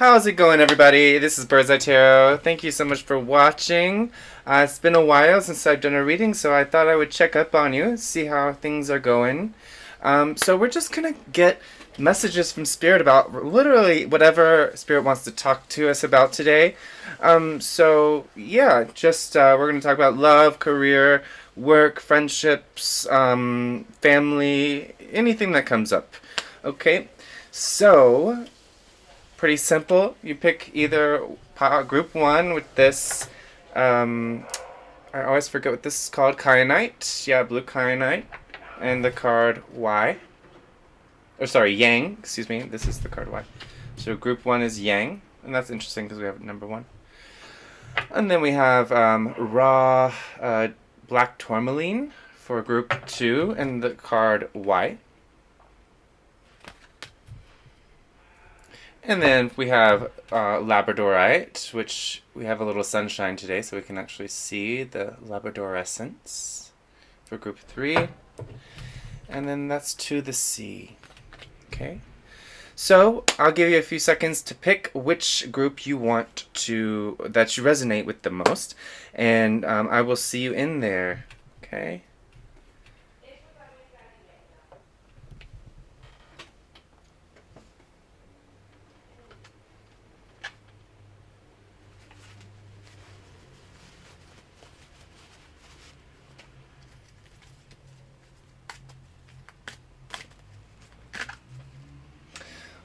How's it going, everybody? This is Bird's Eye Tarot. Thank you so much for watching. It's been a while since I've done a reading, so I thought I would check up on you, see how things are going. So we're just gonna get messages from Spirit about literally whatever Spirit wants to talk to us about today. We're gonna talk about love, career, work, friendships, family, anything that comes up. Okay, so pretty simple. You pick either group one with this. I always forget what this is called. Kyanite. Yeah, blue kyanite. And the card Y. Or sorry, Yang. Excuse me. This is the card Y. So group one is Yang. And that's interesting because we have number one. And then we have raw black tourmaline for group two and the card Y. And then we have labradorite, which we have a little sunshine today, so we can actually see the labradorescence for group 3. And then that's to the sea. Okay. So I'll give you a few seconds to pick which group you want that you resonate with the most, and I will see you in there. Okay.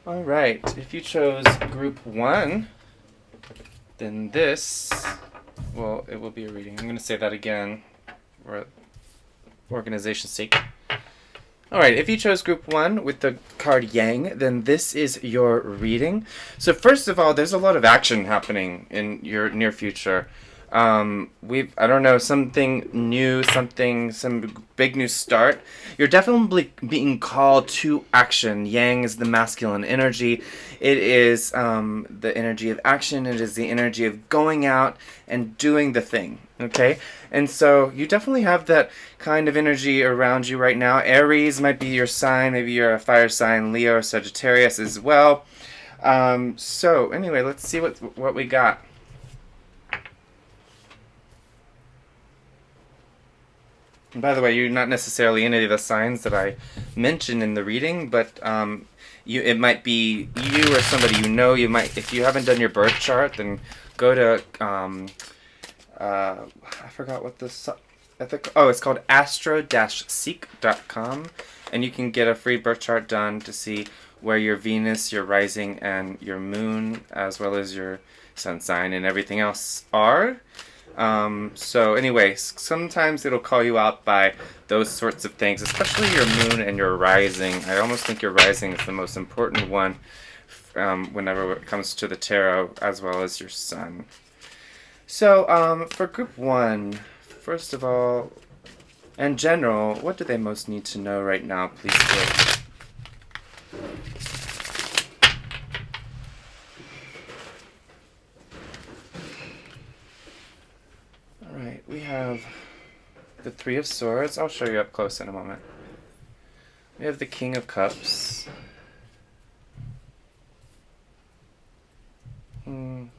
Alright, if you chose group 1, then this, well, it will be a reading. I'm going to say that again for organization's sake. Alright, if you chose group 1 with the card Yang, then this is your reading. So first of all, there's a lot of action happening in your near future. I don't know, something new, some big new start. You're definitely being called to action. Yang is the masculine energy. It is the energy of action. It is the energy of going out and doing the thing. Okay? And so you definitely have that kind of energy around you right now. Aries might be your sign. Maybe you're a fire sign, Leo or Sagittarius as well. So anyway, let's see what we got. And by the way, you're not necessarily any of the signs that I mentioned in the reading, but it might be you or somebody you know. You might, if you haven't done your birth chart, then go to I forgot what this. It's called astro-seek.com, and you can get a free birth chart done to see where your Venus, your rising, and your moon, as well as your sun sign and everything else are. So anyway, sometimes it'll call you out by those sorts of things, especially your moon and your rising. I almost think your rising is the most important one whenever it comes to the tarot, as well as your sun. So for group 1, first of all, in general, what do they most need to know right now? Please do. Alright, we have the Three of Swords. I'll show you up close in a moment. We have the King of Cups. You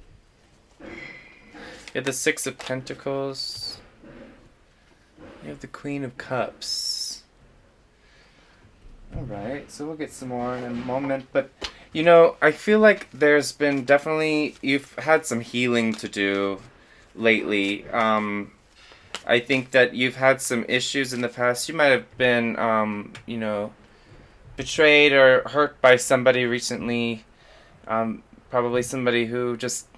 have the Six of Pentacles. You have the Queen of Cups. Alright, so we'll get some more in a moment, but you know, I feel like you've had some healing to do lately. I think that you've had some issues in the past. You might have been, betrayed or hurt by somebody recently. Probably somebody who just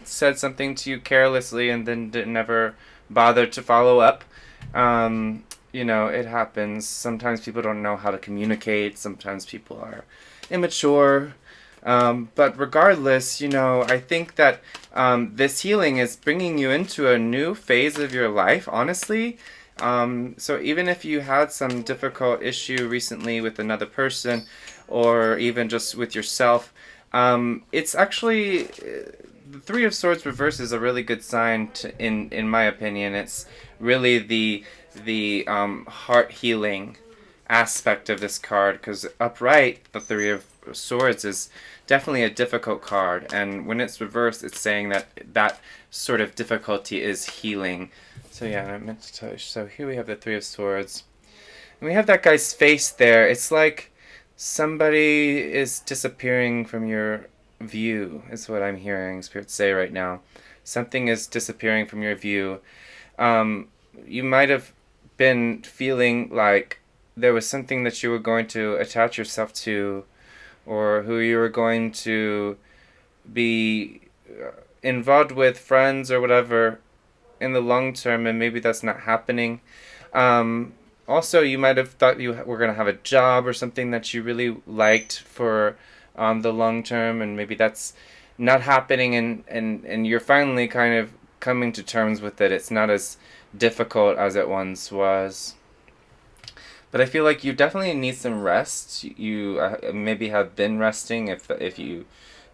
said something to you carelessly and then never bothered to follow up. It happens. Sometimes people don't know how to communicate. Sometimes people are immature. But regardless, I think that this healing is bringing you into a new phase of your life, honestly. So even if you had some difficult issue recently with another person or even just with yourself, it's actually the Three of Swords reverse is a really good sign in my opinion. It's really the heart healing aspect of this card, because upright, the Swords is definitely a difficult card, and when it's reversed, it's saying that that sort of difficulty is healing. So yeah, I meant to tell you. So here we have the Three of Swords, and we have that guy's face there. It's like somebody is disappearing from your view, is what I'm hearing Spirit say right now. Something is disappearing from your view. You might have been feeling like there was something that you were going to attach yourself to, or who you were going to be involved with, friends or whatever, in the long term, and maybe that's not happening. Also, you might have thought you were going to have a job or something that you really liked for the long term, and maybe that's not happening, and you're finally kind of coming to terms with it. It's not as difficult as it once was. But I feel like you definitely need some rest. You maybe have been resting. If you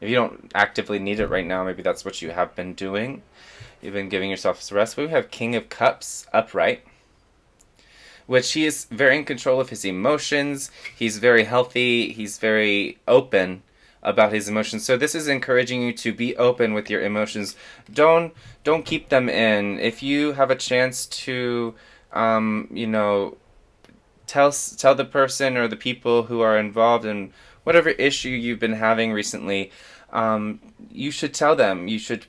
don't actively need it right now, maybe that's what you have been doing. You've been giving yourself some rest. We have King of Cups upright, which he is very in control of his emotions. He's very healthy. He's very open about his emotions. So this is encouraging you to be open with your emotions. Don't keep them in. If you have a chance to, tell the person or the people who are involved in whatever issue you've been having recently, you should tell them. You should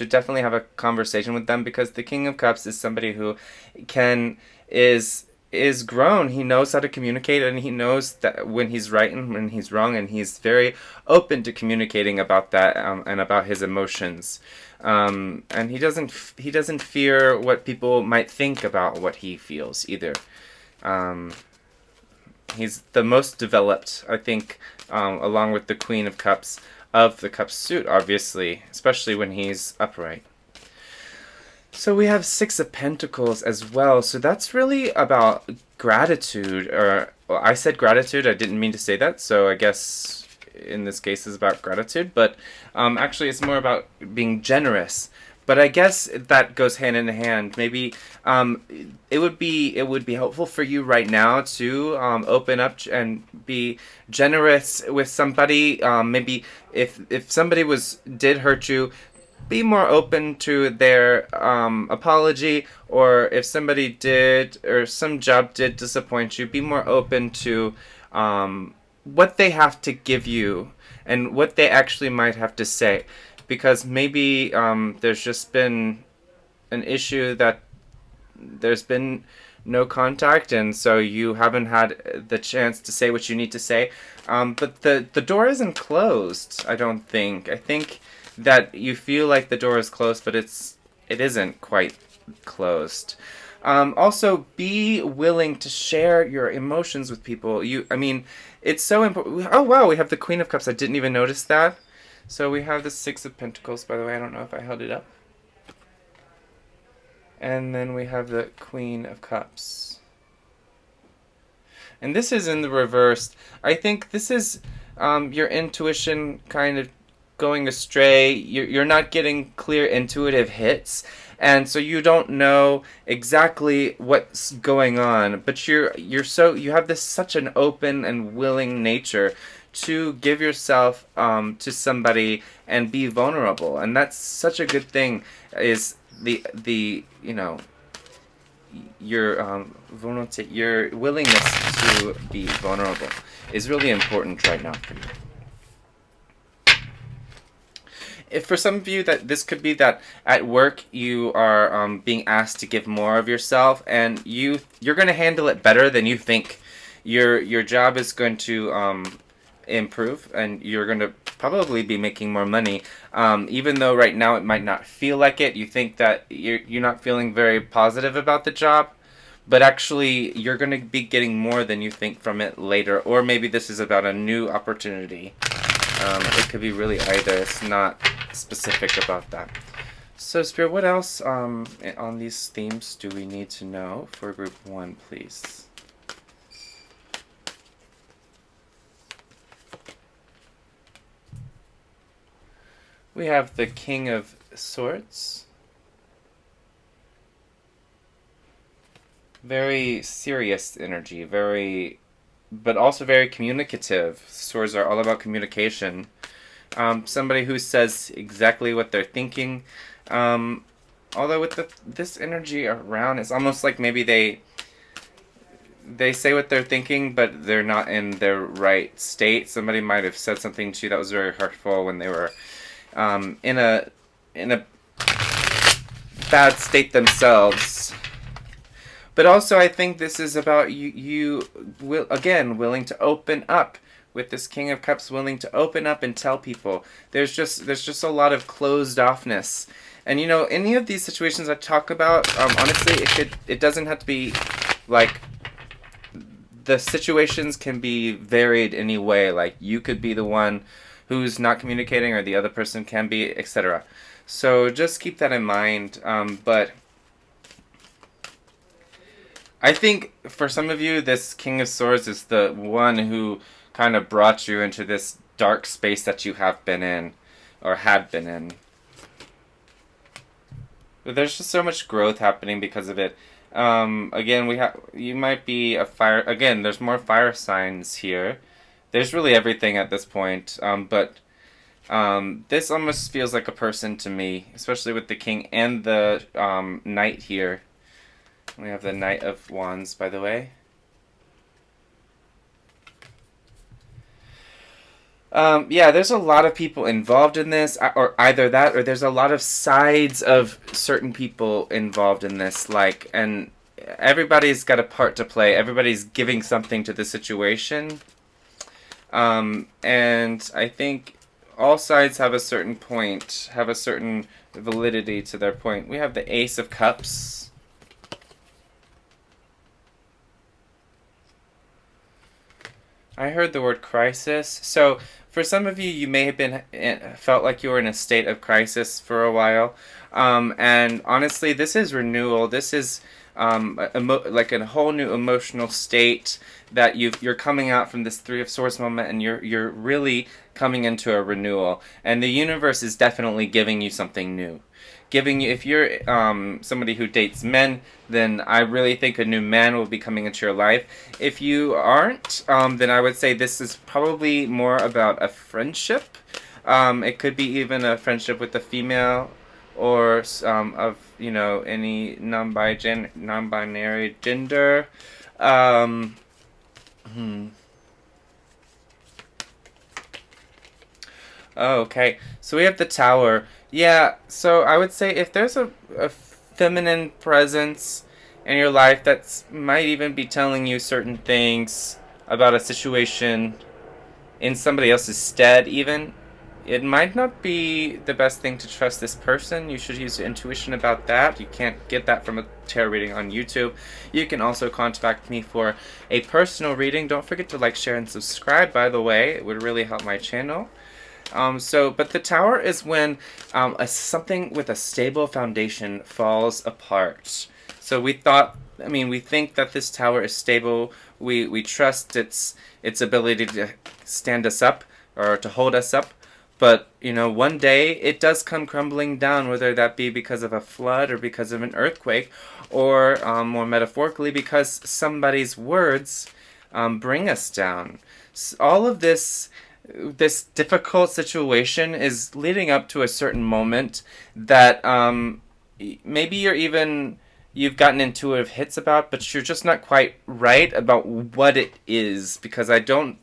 definitely have a conversation with them, because the King of Cups is somebody who is grown. He knows how to communicate, and he knows that when he's right and when he's wrong, and he's very open to communicating about that, and about his emotions. And he doesn't fear what people might think about what he feels either. He's the most developed, I think, along with the Queen of Cups, of the Cups suit, obviously, especially when he's upright. So we have Six of Pentacles as well. So that's really about gratitude. Well, I said gratitude. I didn't mean to say that. So I guess in this case is about gratitude. But actually it's more about being generous. But I guess that goes hand in hand. Maybe it would be helpful for you right now to open up and be generous with somebody. Maybe if somebody did hurt you, be more open to their apology, or if somebody did, or some job did disappoint you, be more open to what they have to give you and what they actually might have to say. Because maybe there's just been an issue that there's been no contact, and so you haven't had the chance to say what you need to say. But the door isn't closed, I don't think. I think that you feel like the door is closed, but it isn't quite closed. Also, be willing to share your emotions with people. It's so important. Oh wow, we have the Queen of Cups. I didn't even notice that. So we have the Six of Pentacles, by the way. I don't know if I held it up. And then we have the Queen of Cups. And this is in the reverse. I think this is your intuition kind of going astray. You're not getting clear intuitive hits, and so you don't know exactly what's going on. But you have such an open and willing nature to give yourself to somebody and be vulnerable, and that's such a good thing. Is your willingness to be vulnerable is really important right now for you. If for some of you that this could be that at work you are being asked to give more of yourself, and you're going to handle it better than you think. Your job is going to improve, and you're going to probably be making more money, even though right now it might not feel like it. You think that you're not feeling very positive about the job, but actually you're going to be getting more than you think from it later. Or maybe this is about a new opportunity. It could be really either. It's not specific about that. So Spirit, what else on these themes do we need to know for group 1, please? We have the King of Swords. Very serious energy, very but also very communicative. Swords are all about communication. Somebody who says exactly what they're thinking. Although with this energy around, it's almost like maybe they say what they're thinking, but they're not in their right state. Somebody might have said something to you that was very hurtful when they were in a bad state themselves. But also, I think this is about you will again willing to open up. With this King of Cups, willing to open up and tell people. There's just a lot of closed offness, and you know, any of these situations I talk about, honestly, it doesn't have to be like, the situations can be varied anyway. Like, you could be the one who's not communicating, or the other person can be, etc. So just keep that in mind. But I think for some of you, this King of Swords is the one who kind of brought you into this dark space that you have been in, or had been in. But there's just so much growth happening because of it. Again, you might be a fire. Again, there's more fire signs here. There's really everything at this point. But this almost feels like a person to me, especially with the king and the knight here. We have the Knight of Wands, by the way. Yeah, there's a lot of people involved in this, or either that, or there's a lot of sides of certain people involved in this, like, and everybody's got a part to play. Everybody's giving something to the situation. And I think all sides have a certain point, have a certain validity to their point. We have the Ace of Cups. I heard the word crisis. So for some of you, you may have been felt like you were in a state of crisis for a while, and honestly, this is renewal. This is like a whole new emotional state that you're coming out from this Three of Swords moment, and you're really coming into a renewal. And the universe is definitely giving you something new. Giving you, if you're somebody who dates men, then I really think a new man will be coming into your life. If you aren't, then I would say this is probably more about a friendship. It could be even a friendship with a female, or of, you know, any non-binary gender. Oh, okay. So we have the Tower. Yeah, so I would say if there's a feminine presence in your life that might even be telling you certain things about a situation in somebody else's stead, even, it might not be the best thing to trust this person. You should use your intuition about that. You can't get that from a tarot reading on YouTube. You can also contact me for a personal reading. Don't forget to like, share, and subscribe, by the way. It would really help my channel. But the Tower is when something with a stable foundation falls apart. So we think that this Tower is stable. We trust its ability to stand us up, or to hold us up. But, you know, one day it does come crumbling down, whether that be because of a flood, or because of an earthquake, or more metaphorically, because somebody's words bring us down. All of this difficult situation is leading up to a certain moment that maybe you've gotten intuitive hits about, but you're just not quite right about what it is, because I'm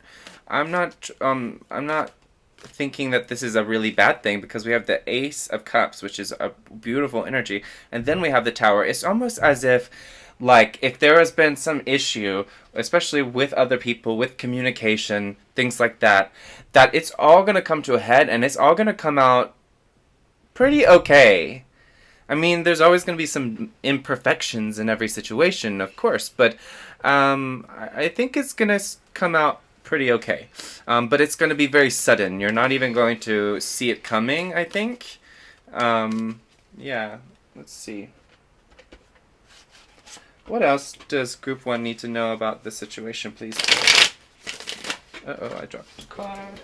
not thinking that this is a really bad thing, because we have the Ace of Cups, which is a beautiful energy, and then we have the Tower. It's almost as if, like, if there has been some issue, especially with other people, with communication, things like that, that it's all going to come to a head, and it's all going to come out pretty okay. I mean, there's always going to be some imperfections in every situation, of course, but I think it's going to come out pretty okay. But it's going to be very sudden. You're not even going to see it coming, I think. Yeah, let's see. What else does Group 1 need to know about this situation, please? Uh-oh, I dropped the card.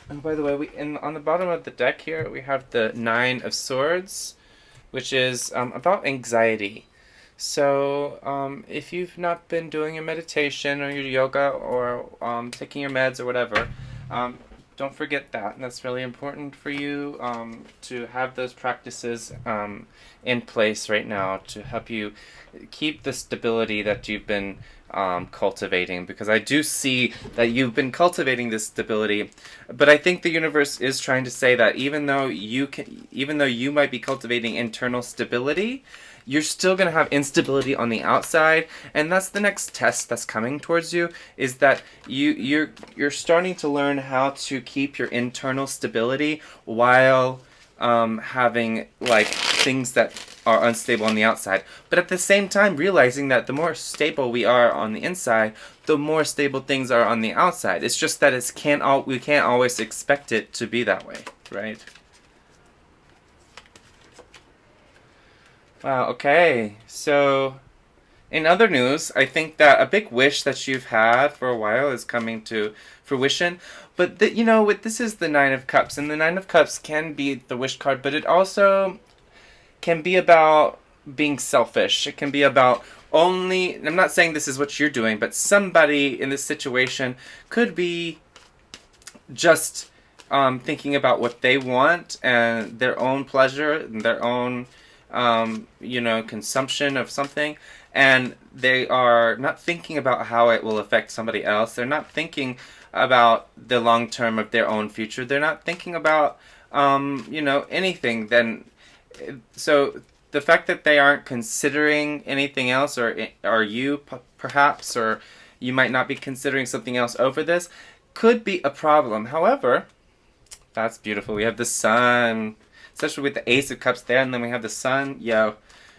And by the way, on the bottom of the deck here, we have the Nine of Swords, which is about anxiety. So, if you've not been doing your meditation or your yoga or taking your meds or whatever, um, don't forget that. That's really important for you to have those practices in place right now to help you keep the stability that you've been cultivating. Because I do see that you've been cultivating this stability, but I think the universe is trying to say that even though you might be cultivating internal stability, you're still going to have instability on the outside, and that's the next test that's coming towards you, is that you're starting to learn how to keep your internal stability while having like things that are unstable on the outside, but at the same time realizing that the more stable we are on the inside, the more stable things are on the outside. It's just that we can't always expect it to be that way, right? Wow, okay. So, in other news, I think that a big wish that you've had for a while is coming to fruition. But this is the Nine of Cups, and the Nine of Cups can be the wish card, but it also can be about being selfish. It can be about only. I'm not saying this is what you're doing, but somebody in this situation could be just thinking about what they want and their own pleasure and their own consumption of something, and they are not thinking about how it will affect somebody else. They're not thinking about the long term of their own future. They're not thinking about anything. Then, so the fact that they aren't considering anything else, or are you perhaps, or you might not be considering something else over this, could be a problem. However, that's beautiful. We have the sun, especially with the Ace of Cups there, and then we have the sun. Yo,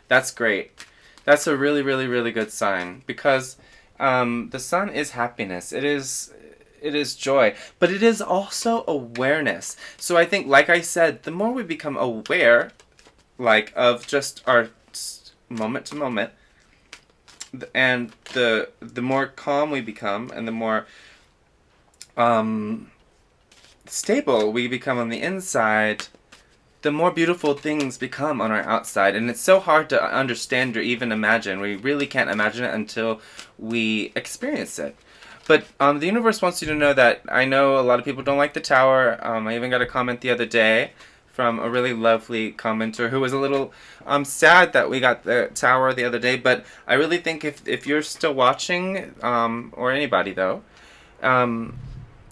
that's great. That's a really, really, really good sign, because the sun is happiness. It is joy, but it is also awareness. So I think, like I said, the more we become aware, like, of just our moment to moment, and the more calm we become, and the more stable we become on the inside, the more beautiful things become on our outside. And it's so hard to understand or even imagine. We really can't imagine it until we experience it. But the universe wants you to know that I know a lot of people don't like the tower. I even got a comment the other day from a really lovely commenter who was a little sad that we got the tower the other day. But I really think if you're still watching, or anybody though,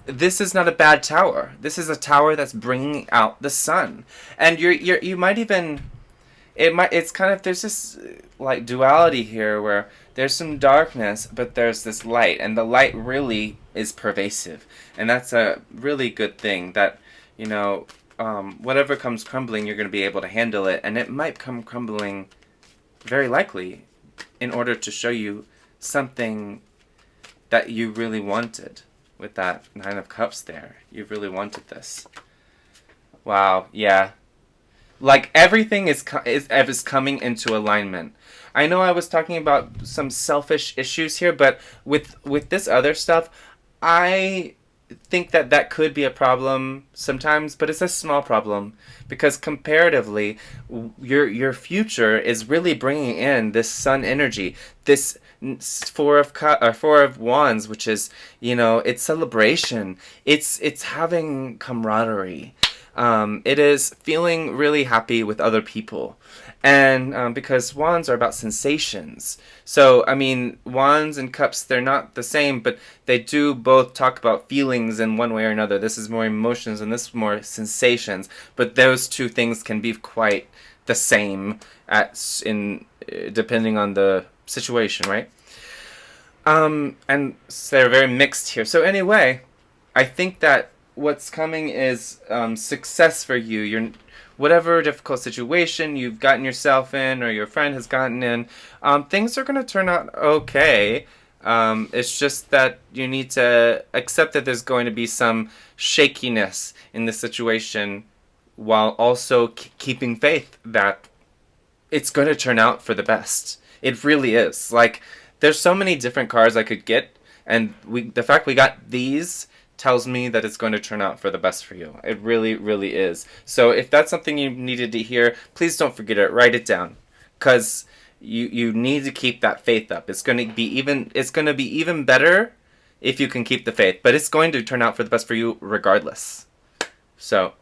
this is not a bad tower. This is a tower that's bringing out the sun, and you might even, it's kind of, there's this like duality here where there's some darkness, but there's this light, and the light really is pervasive, and that's a really good thing. That whatever comes crumbling, you're going to be able to handle it, and it might come crumbling very likely in order to show you something that you really wanted. With that Nine of Cups there, you really wanted this. Wow, yeah. Like, everything is coming into alignment. I know I was talking about some selfish issues here, but with this other stuff, I think that could be a problem sometimes, but it's a small problem, because comparatively, your future is really bringing in this sun energy, this Four of Wands, which is, it's celebration. It's having camaraderie. It is feeling really happy with other people. And because Wands are about sensations. So, I mean, Wands and Cups, they're not the same, but they do both talk about feelings in one way or another. This is more emotions and this is more sensations. But those two things can be quite the same depending on the situation, right? And so they're very mixed here. So anyway, I think that what's coming is success for you. Whatever difficult situation you've gotten yourself in, or your friend has gotten in, things are going to turn out okay. It's just that you need to accept that there's going to be some shakiness in the situation, while also keeping faith that it's going to turn out for the best. It really is. Like, there's so many different cards I could get, and the fact we got these tells me that it's going to turn out for the best for you. It really, really is. So if that's something you needed to hear, please don't forget it. Write it down. Because you need to keep that faith up. It's going to be even better if you can keep the faith, but it's going to turn out for the best for you regardless. So,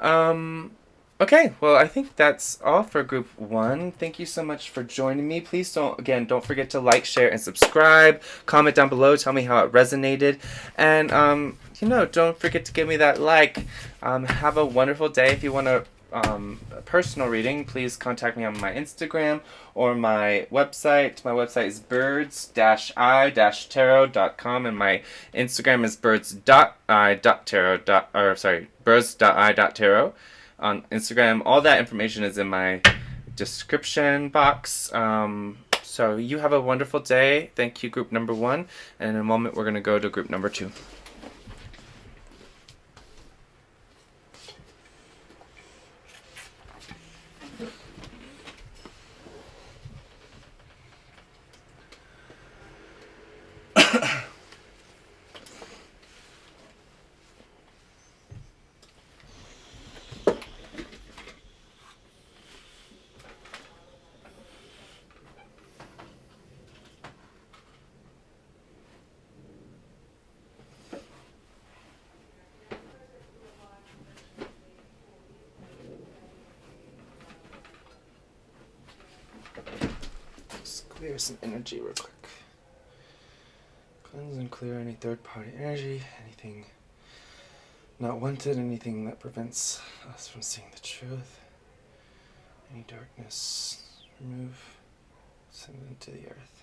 okay, well, I think that's all for group 1. Thank you so much for joining me. Please don't forget to like, share, and subscribe. Comment down below, tell me how it resonated. And, don't forget to give me that like. Have a wonderful day. If you want a personal reading, please contact me on my Instagram or my website. My website is birds-i-tarot.com, and my Instagram is birds.i.tarot on Instagram. All that information is in my description box. So you have a wonderful day. Thank you, group number 1. And in a moment, we're going to go to group number 2. Clear some energy real quick. Cleanse and clear any third-party energy, anything not wanted, anything that prevents us from seeing the truth. Any darkness, remove, send it into the earth.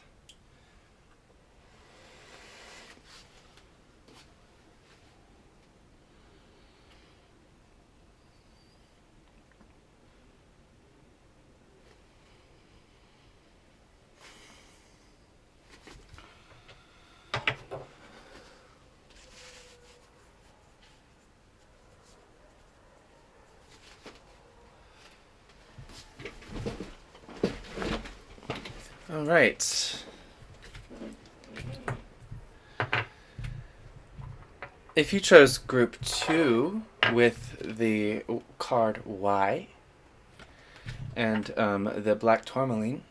All right. If you chose group 2 with the card Y and the black tourmaline,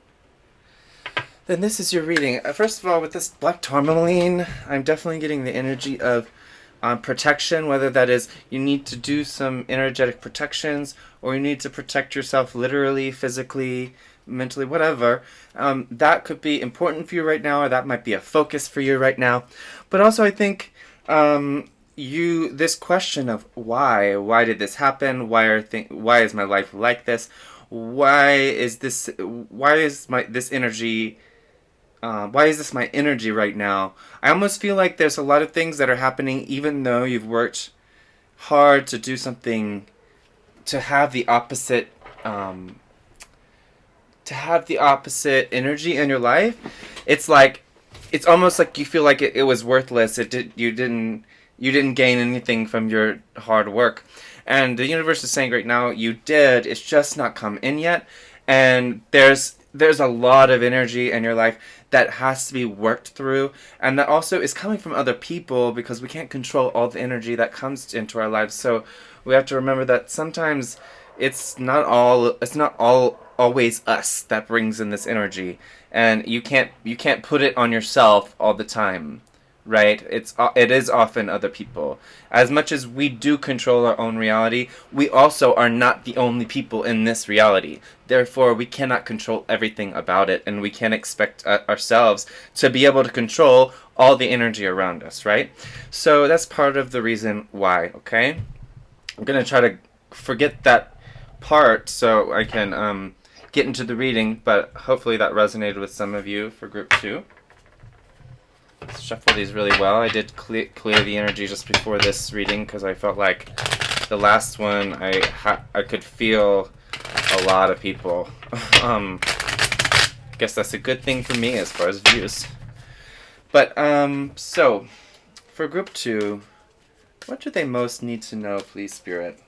then this is your reading. First of all, with this black tourmaline, I'm definitely getting the energy of protection, whether that is you need to do some energetic protections or you need to protect yourself literally, physically, mentally, whatever. That could be important for you right now, or that might be a focus for you right now. But also I think this question of why did this happen? Why is my life like this? Why is this my energy right now? I almost feel like there's a lot of things that are happening even though you've worked hard to do something to have the opposite energy in your life. It's almost like you feel like it was worthless. You didn't gain anything from your hard work. And the universe is saying right now you did. It's just not come in yet. And there's a lot of energy in your life that has to be worked through, and that also is coming from other people because we can't control all the energy that comes into our lives. So we have to remember that sometimes it's not always us that brings in this energy, and you can't put it on yourself all the time. Right? It is often other people. As much as we do control our own reality, we also are not the only people in this reality. Therefore, we cannot control everything about it, and we can't expect ourselves to be able to control all the energy around us, right? So that's part of the reason why, okay? I'm going to try to forget that part so I can get into the reading, but hopefully that resonated with some of you for group 2. Let's shuffle these really well. I did clear the energy just before this reading because I felt like the last one I could feel a lot of people. I guess that's a good thing for me as far as views. But so for group 2, what do they most need to know, please, Spirit?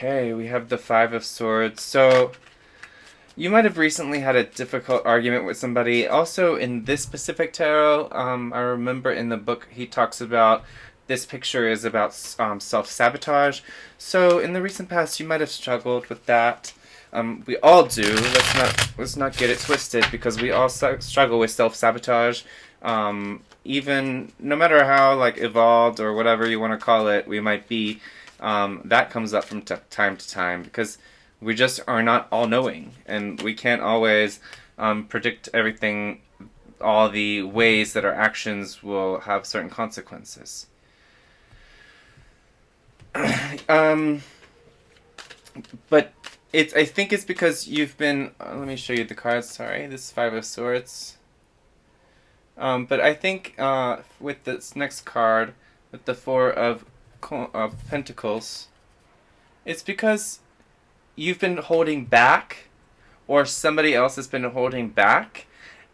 Okay, we have the Five of Swords. So you might have recently had a difficult argument with somebody. Also, in this specific tarot, I remember in the book he talks about this picture is about self-sabotage. So in the recent past, you might have struggled with that. We all do. Let's not get it twisted, because we all struggle with self-sabotage. Even no matter how like evolved or whatever you want to call it we might be, that comes up from time to time, because we just are not all-knowing, and we can't always predict everything, all the ways that our actions will have certain consequences. But I think it's because you've been. Let me show you the cards. Sorry, this Five of Swords. But I think with this next card, with the Four of Pentacles, it's because you've been holding back, or somebody else has been holding back,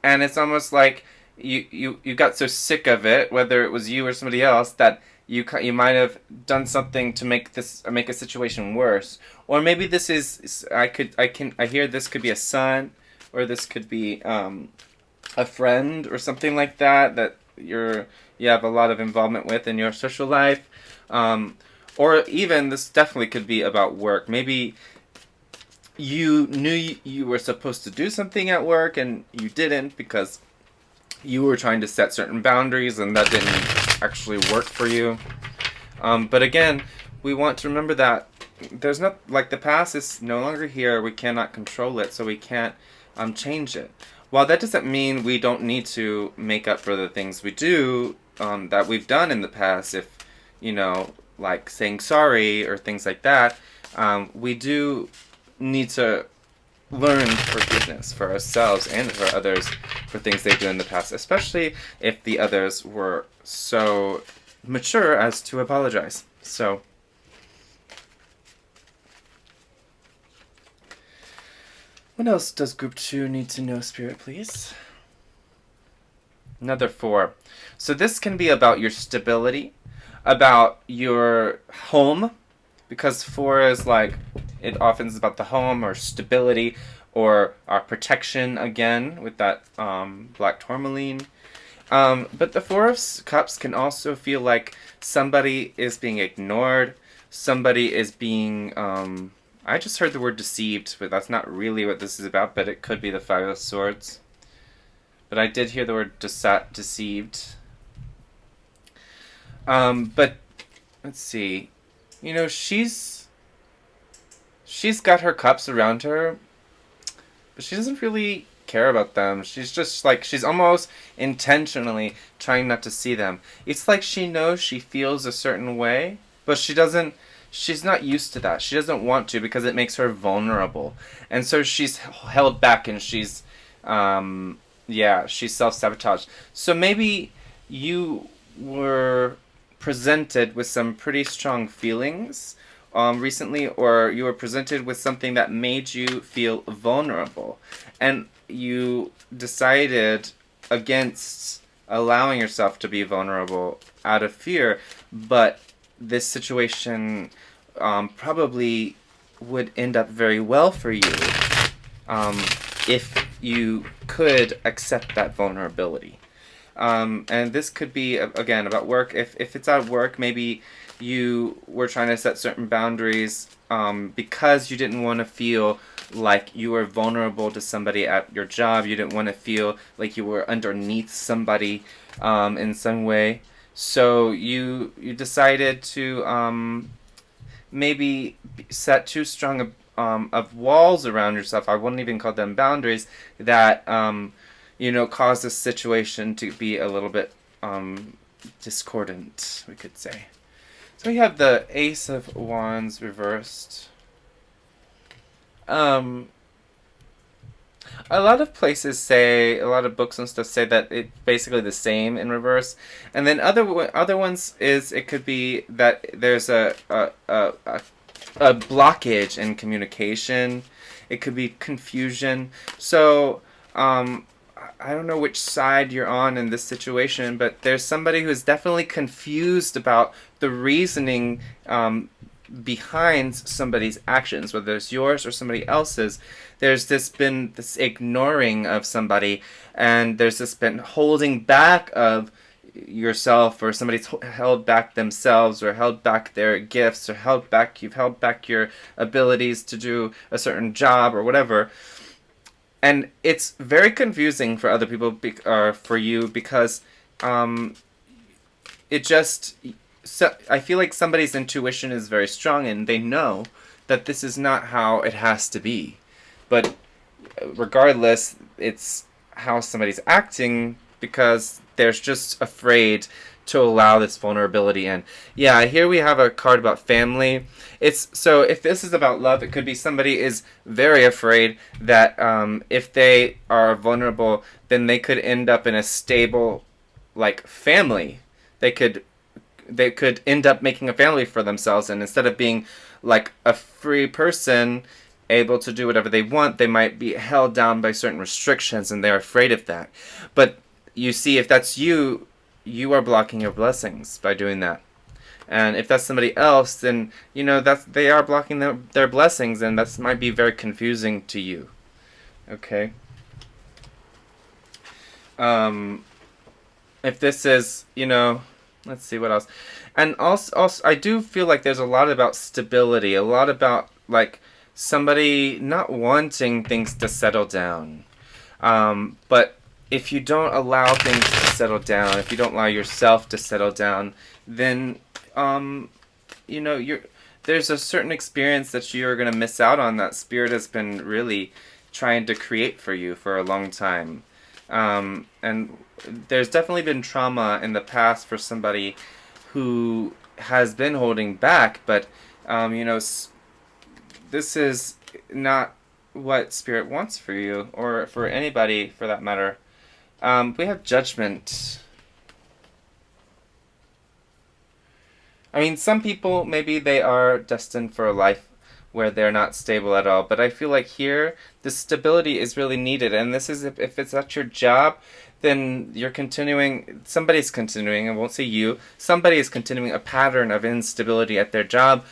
and it's almost like you got so sick of it, whether it was you or somebody else, that you might have done something to make a situation worse. Or maybe this is I hear this could be a son, or this could be a friend or something like that you have a lot of involvement with in your social life, or even this definitely could be about work. Maybe you knew you were supposed to do something at work and you didn't, because you were trying to set certain boundaries and that didn't actually work for you. But again, we want to remember that there's not, like, the past is no longer here. We cannot control it, so we can't change it. While that doesn't mean we don't need to make up for the things we do that we've done in the past, if, like saying sorry or things like that, we do need to learn forgiveness for ourselves and for others for things they did in the past, especially if the others were so mature as to apologize. So what else does group 2 need to know, Spirit, please? Another 4. So this can be about your stability, about your home, because 4 is like, it often is about the home or stability or our protection, again, with that black tourmaline. But the Four of Cups can also feel like somebody is being ignored, somebody is being... I just heard the word deceived, but that's not really what this is about, but it could be the Five of Swords. But I did hear the word deceived. But let's see. She's got her cups around her, but she doesn't really care about them. She's just like, she's almost intentionally trying not to see them. It's like she knows she feels a certain way, but she's not used to that. She doesn't want to, because it makes her vulnerable. And so she's held back, and she's self-sabotaged. So maybe you were presented with some pretty strong feelings recently, or you were presented with something that made you feel vulnerable, and you decided against allowing yourself to be vulnerable out of fear. But this situation probably would end up very well for you if you could accept that vulnerability. And this could be, again, about work. If it's at work, maybe you were trying to set certain boundaries because you didn't want to feel like you were vulnerable to somebody at your job. You didn't want to feel like you were underneath somebody in some way. So you decided to maybe set too strong of walls around yourself. I wouldn't even call them boundaries. That caused this situation to be a little bit discordant, we could say. So we have the Ace of Wands reversed. A lot of places say, a lot of books and stuff say that it's basically the same in reverse, and then other ones is, it could be that there's a blockage in communication. It could be confusion. So I don't know which side you're on in this situation, but there's somebody who's definitely confused about the reasoning behind somebody's actions, whether it's yours or somebody else's. There's been this ignoring of somebody, and there's this been holding back of yourself, or somebody's held back themselves, or held back their gifts, or you've held back your abilities to do a certain job or whatever. And it's very confusing for other people, or for you, because it just, so I feel like somebody's intuition is very strong and they know that this is not how it has to be. But regardless, it's how somebody's acting, because they're just afraid to allow this vulnerability in. Yeah, here we have a card about family. It's so if this is about love, it could be somebody is very afraid that if they are vulnerable, then they could end up in a stable, like, family. They could end up making a family for themselves, and instead of being like a free person able to do whatever they want, they might be held down by certain restrictions, and they're afraid of that. But you see, if that's you, you are blocking your blessings by doing that. And if that's somebody else, then they are blocking their blessings, and that might be very confusing to you. Okay. If this is, let's see what else. And also, I do feel like there's a lot about stability, a lot about, like, somebody not wanting things to settle down. But if you don't allow things to settle down, if you don't allow yourself to settle down, then, there's a certain experience that you're going to miss out on that Spirit has been really trying to create for you for a long time. And there's definitely been trauma in the past for somebody who has been holding back, but, this is not what Spirit wants for you, or for anybody for that matter. We have Judgment. I mean, some people, maybe they are destined for a life where they're not stable at all, but I feel like here, the stability is really needed, and this is, if it's at your job, then somebody's continuing, I won't say you, somebody is continuing a pattern of instability at their job,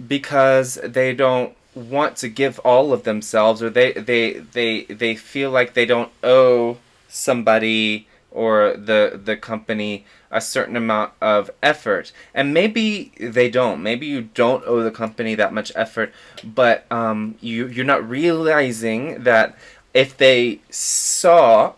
because they don't want to give all of themselves, or they feel like they don't owe somebody or the company a certain amount of effort. And maybe they don't. Maybe you don't owe the company that much effort, but you're not realizing that if they saw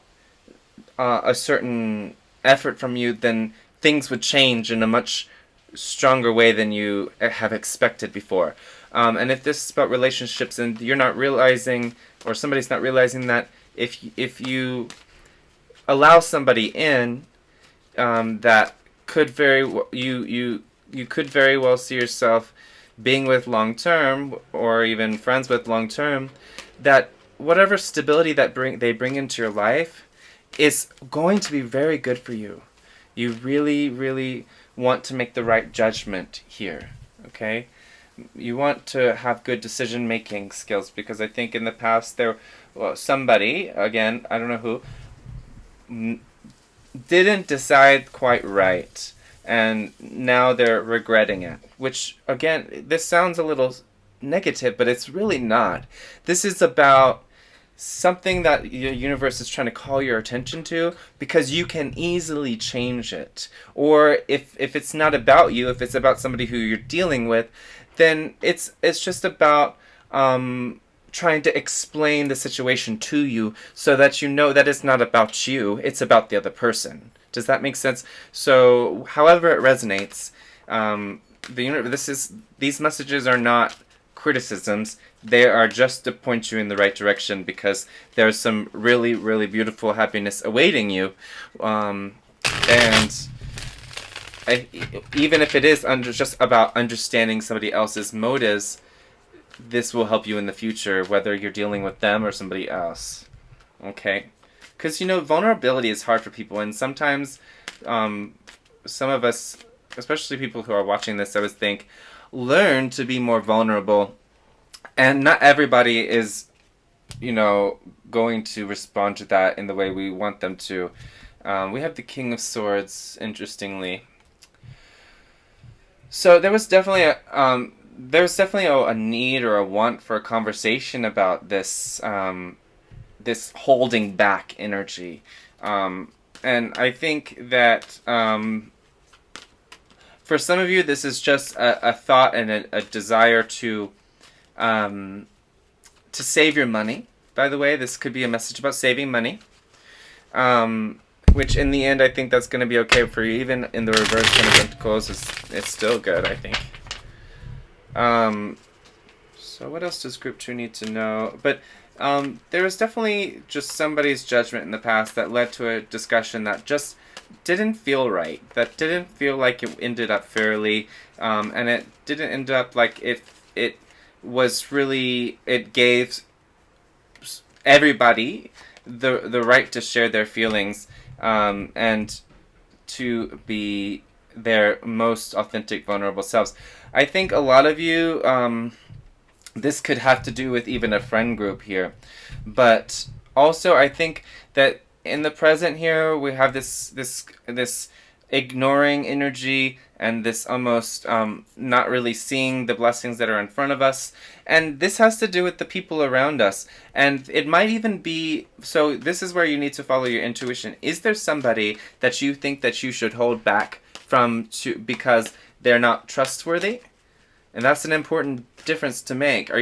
a certain effort from you, then things would change in a much stronger way than you have expected before. And if this is about relationships and you're not realizing, or somebody's not realizing that if you allow somebody in, that could you could very well see yourself being with long term, or even friends with long term, that whatever stability that they bring into your life is going to be very good for you. You really, really want to make the right judgment here, okay? You want to have good decision-making skills, because I think in the past somebody, again, I don't know who, didn't decide quite right, and now they're regretting it, which, again, this sounds a little negative, but it's really not. This is about something that the universe is trying to call your attention to, because you can easily change it. Or if it's not about you, if it's about somebody who you're dealing with, then it's just about trying to explain the situation to you, so that you know that it's not about you, it's about the other person. Does that make sense? So however it resonates, these messages are not criticisms. They are just to point you in the right direction, because there's some really, really beautiful happiness awaiting you. Even if it is just about understanding somebody else's motives, this will help you in the future, whether you're dealing with them or somebody else. Okay? Because, vulnerability is hard for people, and sometimes some of us, especially people who are watching this, I would think, learn to be more vulnerable. And not everybody is, going to respond to that in the way we want them to. We have the King of Swords, interestingly. So there was definitely a need or a want for a conversation about this holding back energy, and I think that for some of you this is just a thought and a desire um, to save your money. By the way, this could be a message about saving money. Um, which in the end, I think that's going to be okay for you. Even in the reverse, Ten of Pentacles it's still good, I think. So what else does Group 2 need to know? But there was definitely just somebody's judgment in the past that led to a discussion that just didn't feel right. That didn't feel like it ended up fairly, and it didn't end up like it was really. It gave everybody the right to share their feelings, and to be their most authentic, vulnerable selves. I think a lot of you, this could have to do with even a friend group here, but also I think that in the present here we have this ignoring energy and this almost not really seeing the blessings that are in front of us. And this has to do with the people around us. And it might even be, so this is where you need to follow your intuition. Is there somebody that you think that you should hold back from because they're not trustworthy? And that's an important difference to make. Are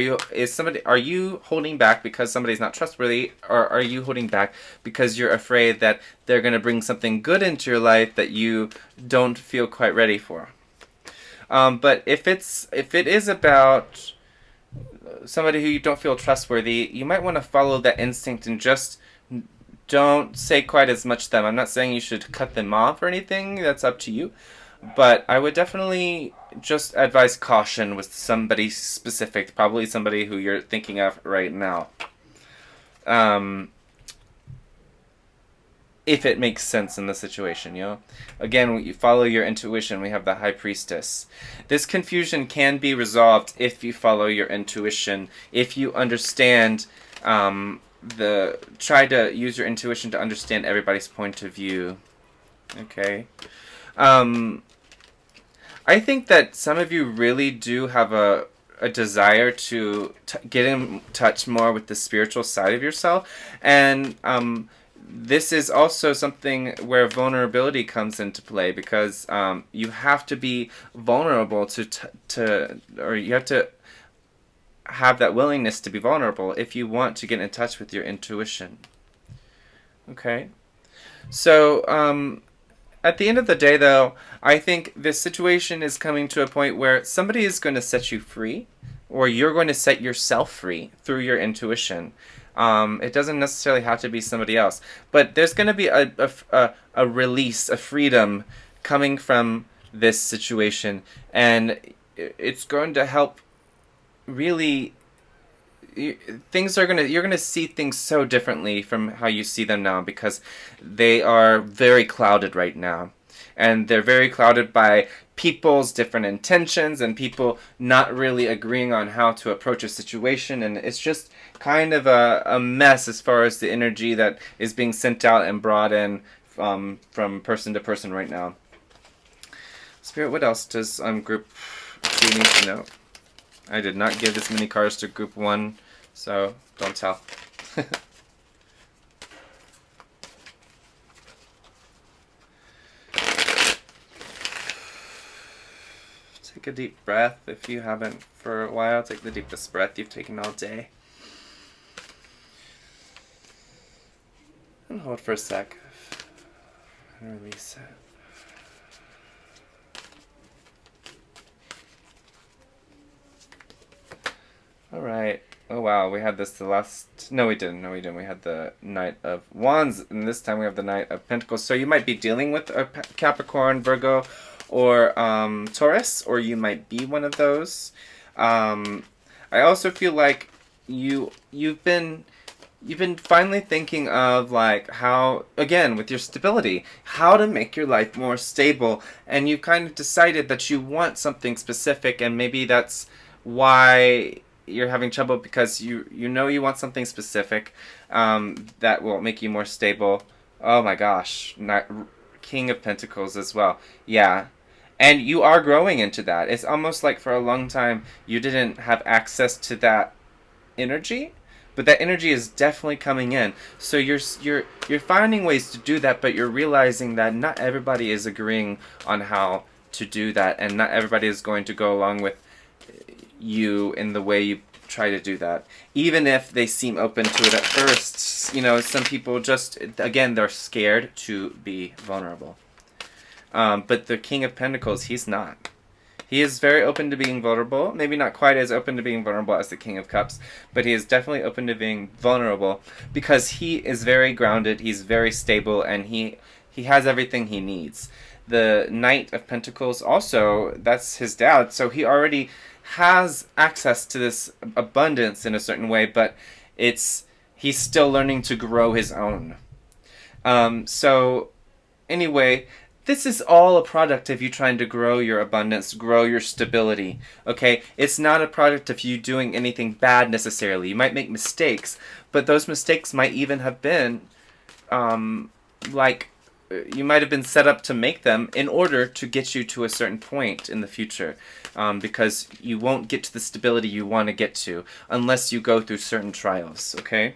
you holding back because somebody's not trustworthy, or are you holding back because you're afraid that they're going to bring something good into your life that you don't feel quite ready for? But if it is about somebody who you don't feel trustworthy, you might want to follow that instinct and just don't say quite as much to them. I'm not saying you should cut them off or anything. That's up to you. But I would definitely just advise caution with somebody specific, probably somebody who you're thinking of right now. Um, if it makes sense in the situation, you know? Again, you follow your intuition. We have the High Priestess. This confusion can be resolved if you follow your intuition, if you understand try to use your intuition to understand everybody's point of view. Okay. I think that some of you really do have a desire to get in touch more with the spiritual side of yourself, and this is also something where vulnerability comes into play, because you have to be vulnerable or you have to have that willingness to be vulnerable if you want to get in touch with your intuition. Okay, so at the end of the day, though, I think this situation is coming to a point where somebody is going to set you free, or you're going to set yourself free through your intuition. It doesn't necessarily have to be somebody else, but there's going to be a release, a freedom coming from this situation, and it's going to help really. You're gonna see things so differently from how you see them now, because they are very clouded right now, and they're very clouded by people's different intentions and people not really agreeing on how to approach a situation, and it's just kind of a mess as far as the energy that is being sent out and brought in from person to person right now. Spirit, what else does Group 2 need to know? I did not give this many cards to Group 1, so don't tell. Take a deep breath if you haven't for a while. Take the deepest breath you've taken all day. And hold for a sec. And release it. Alright. Oh wow, we had this the last... No, we didn't. We had the Knight of Wands, and this time we have the Knight of Pentacles. So you might be dealing with a Capricorn, Virgo, or Taurus, or you might be one of those. I also feel like you've been finally thinking of, like, how, again, with your stability, how to make your life more stable, and you've kind of decided that you want something specific, and maybe that's why you're having trouble, because you know you want something specific that will make you more stable. Oh my gosh, King of Pentacles as well. Yeah, And you are growing into that. It's almost like for a long time you didn't have access to that energy, but that energy is definitely coming in. So you're finding ways to do that, but you're realizing that not everybody is agreeing on how to do that, and not everybody is going to go along with you in the way you try to do that, even if they seem open to it at first. You know, some people just, again, they're scared to be vulnerable. But the King of Pentacles, he's not. He is very open to being vulnerable. Maybe not quite as open to being vulnerable as the King of Cups, but he is definitely open to being vulnerable because he is very grounded, he's very stable, and he has everything he needs. The Knight of Pentacles also, that's his dad, so he already has access to this abundance in a certain way, but he's still learning to grow his own. So anyway, this is all a product of you trying to grow your abundance, grow your stability, okay? It's not a product of you doing anything bad necessarily. You might make mistakes, but those mistakes might even have been, you might have been set up to make them in order to get you to a certain point in the future, because you won't get to the stability you want to get to unless you go through certain trials, okay?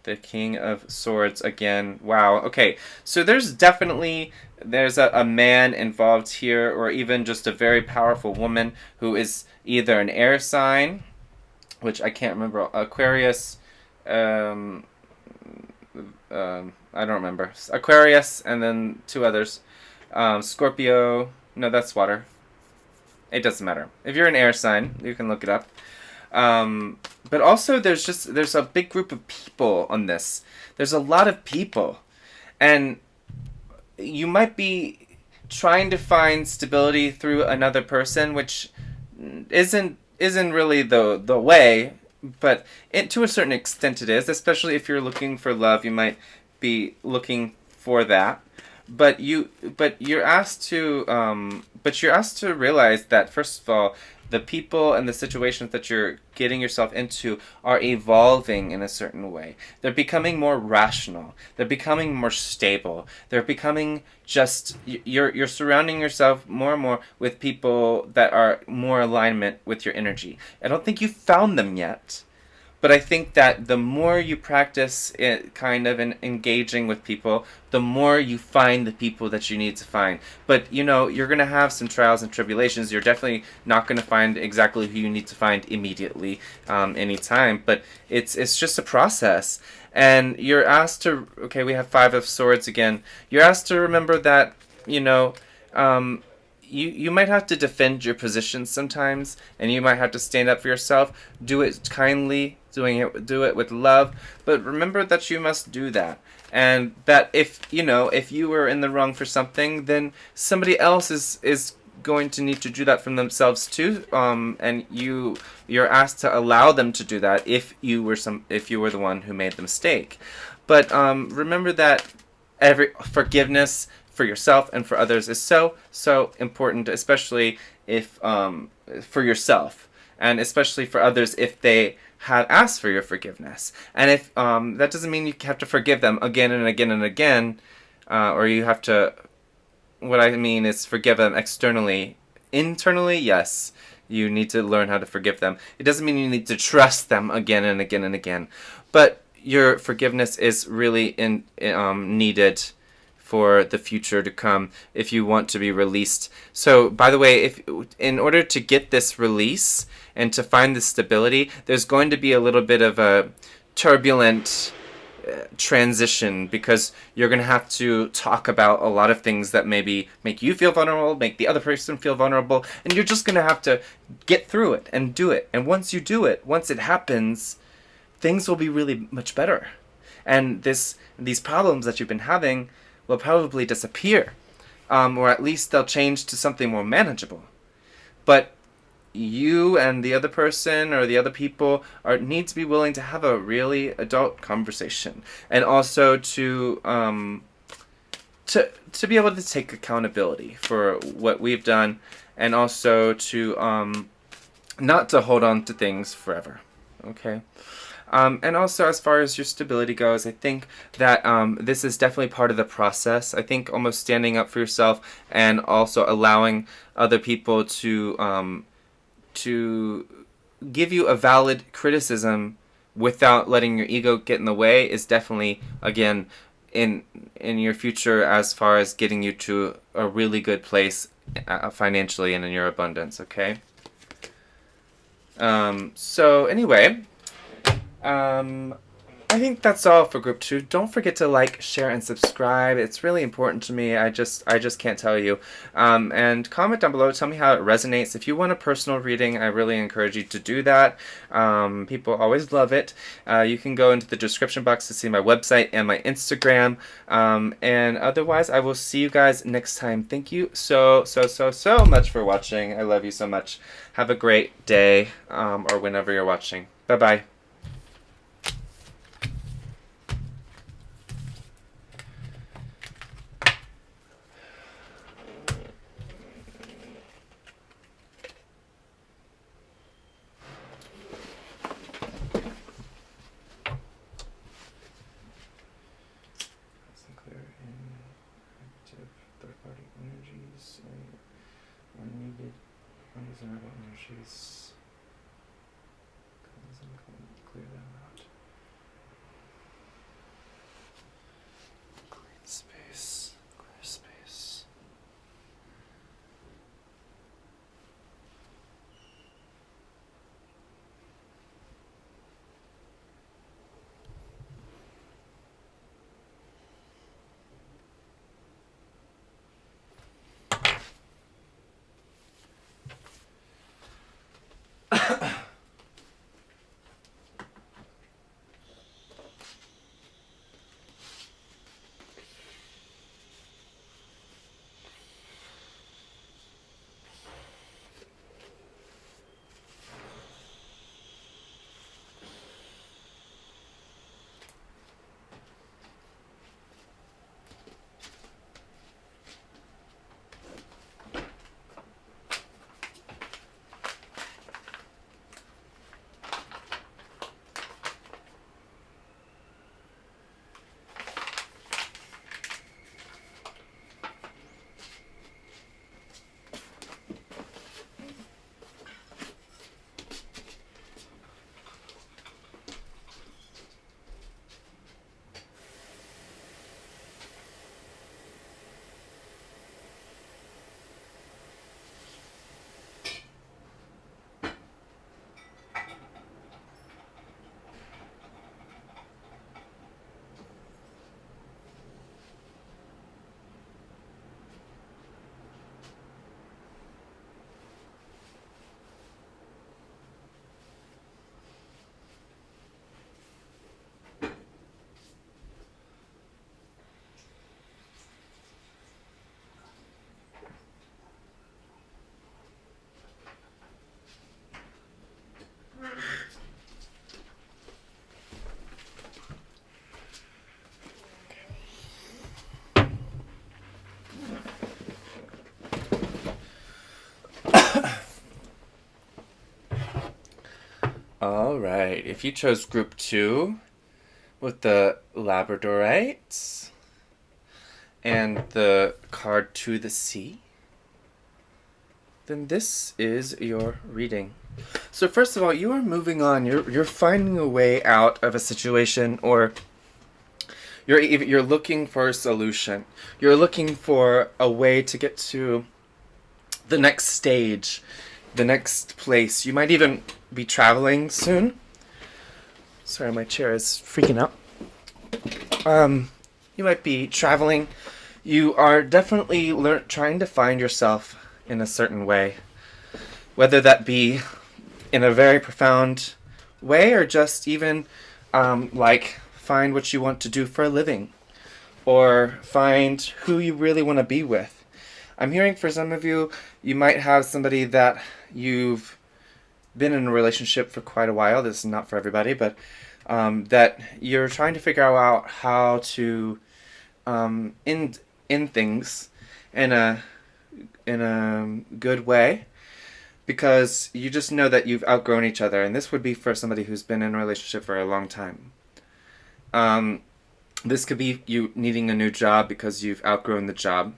The King of Swords again. Wow. Okay. So there's a man involved here, or even just a very powerful woman who is either an air sign, which I can't remember, Aquarius, I don't remember. Aquarius, and then two others. Scorpio. No, that's water. It doesn't matter. If you're an air sign, you can look it up. But also there's a big group of people on this. There's a lot of people. And you might be trying to find stability through another person, which isn't really the way, but to a certain extent it is, especially if you're looking for love, you might be looking for that. But you're asked to realize that, first of all, the people and the situations that you're getting yourself into are evolving in a certain way. They're becoming more rational. They're becoming more stable. They're becoming you're surrounding yourself more and more with people that are more alignment with your energy. I don't think you've found them yet, but I think that the more you practice it, kind of engaging with people, the more you find the people that you need to find. But, you know, you're going to have some trials and tribulations. You're definitely not going to find exactly who you need to find immediately, anytime. But it's just a process. And you're asked to, okay, we have Five of Swords again. You're asked to remember that, you know, you might have to defend your position sometimes, and you might have to stand up for yourself. Do it kindly, do it with love, but remember that you must do that, and that if you were in the wrong for something, then somebody else is going to need to do that from themselves too, and you're asked to allow them to do that if you were the one who made the mistake. But remember that every forgiveness for yourself and for others is so important, especially if for yourself, and especially for others if they have asked for your forgiveness. And if that doesn't mean you have to forgive them again and again and again, or you have to. What I mean is forgive them externally. Internally, yes, you need to learn how to forgive them. It doesn't mean you need to trust them again and again and again, but your forgiveness is really needed for the future to come if you want to be released. So, by the way, in order to get this release and to find this stability, there's going to be a little bit of a turbulent transition, because you're going to have to talk about a lot of things that maybe make you feel vulnerable, make the other person feel vulnerable, and you're just going to have to get through it and do it. And once you do it, once it happens, things will be really much better. And these problems that you've been having will probably disappear, or at least they'll change to something more manageable. But you and the other person or the other people need to be willing to have a really adult conversation, and also to be able to take accountability for what we've done, and also to not to hold on to things forever. Okay. And also, as far as your stability goes, I think that this is definitely part of the process. I think almost standing up for yourself and also allowing other people to give you a valid criticism without letting your ego get in the way is definitely, again, in your future as far as getting you to a really good place financially and in your abundance. Okay. So anyway, um, I think that's all for group 2. Don't forget to like, share, and subscribe. It's really important to me. I just can't tell you. And comment down below. Tell me how it resonates. If you want a personal reading, I really encourage you to do that. People always love it. You can go into the description box to see my website and my Instagram. And otherwise, I will see you guys next time. Thank you so much for watching. I love you so much. Have a great day, or whenever you're watching. Bye-bye. Clear inactive third-party energies or unneeded, undesirable energies. Clear them out. Clean space. Clear space. Alright, if you chose group 2 with the Labradorites and the card to the sea, then this is your reading. So first of all, you are moving on. You're finding a way out of a situation, or you're looking for a solution. You're looking for a way to get to the next stage, the next place. You might even be traveling soon. Sorry, my chair is freaking out. You might be traveling. You are definitely trying to find yourself in a certain way, whether that be in a very profound way or just even like find what you want to do for a living or find who you really want to be with. I'm hearing for some of you, you might have somebody that you've been in a relationship for quite a while. This is not for everybody, but that you're trying to figure out how to end things in a good way, because you just know that you've outgrown each other, and this would be for somebody who's been in a relationship for a long time. This could be you needing a new job because you've outgrown the job.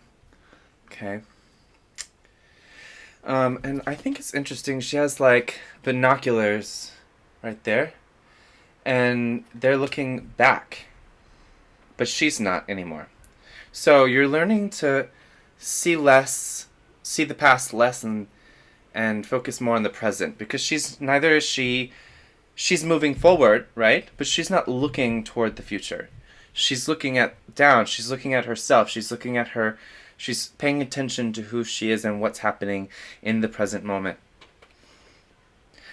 Okay. And I think it's interesting. She has like binoculars right there, and they're looking back, but she's not anymore. So you're learning to see the past less, and focus more on the present, because she's moving forward, right? But she's not looking toward the future. She's looking down. She's looking at herself. She's paying attention to who she is and what's happening in the present moment.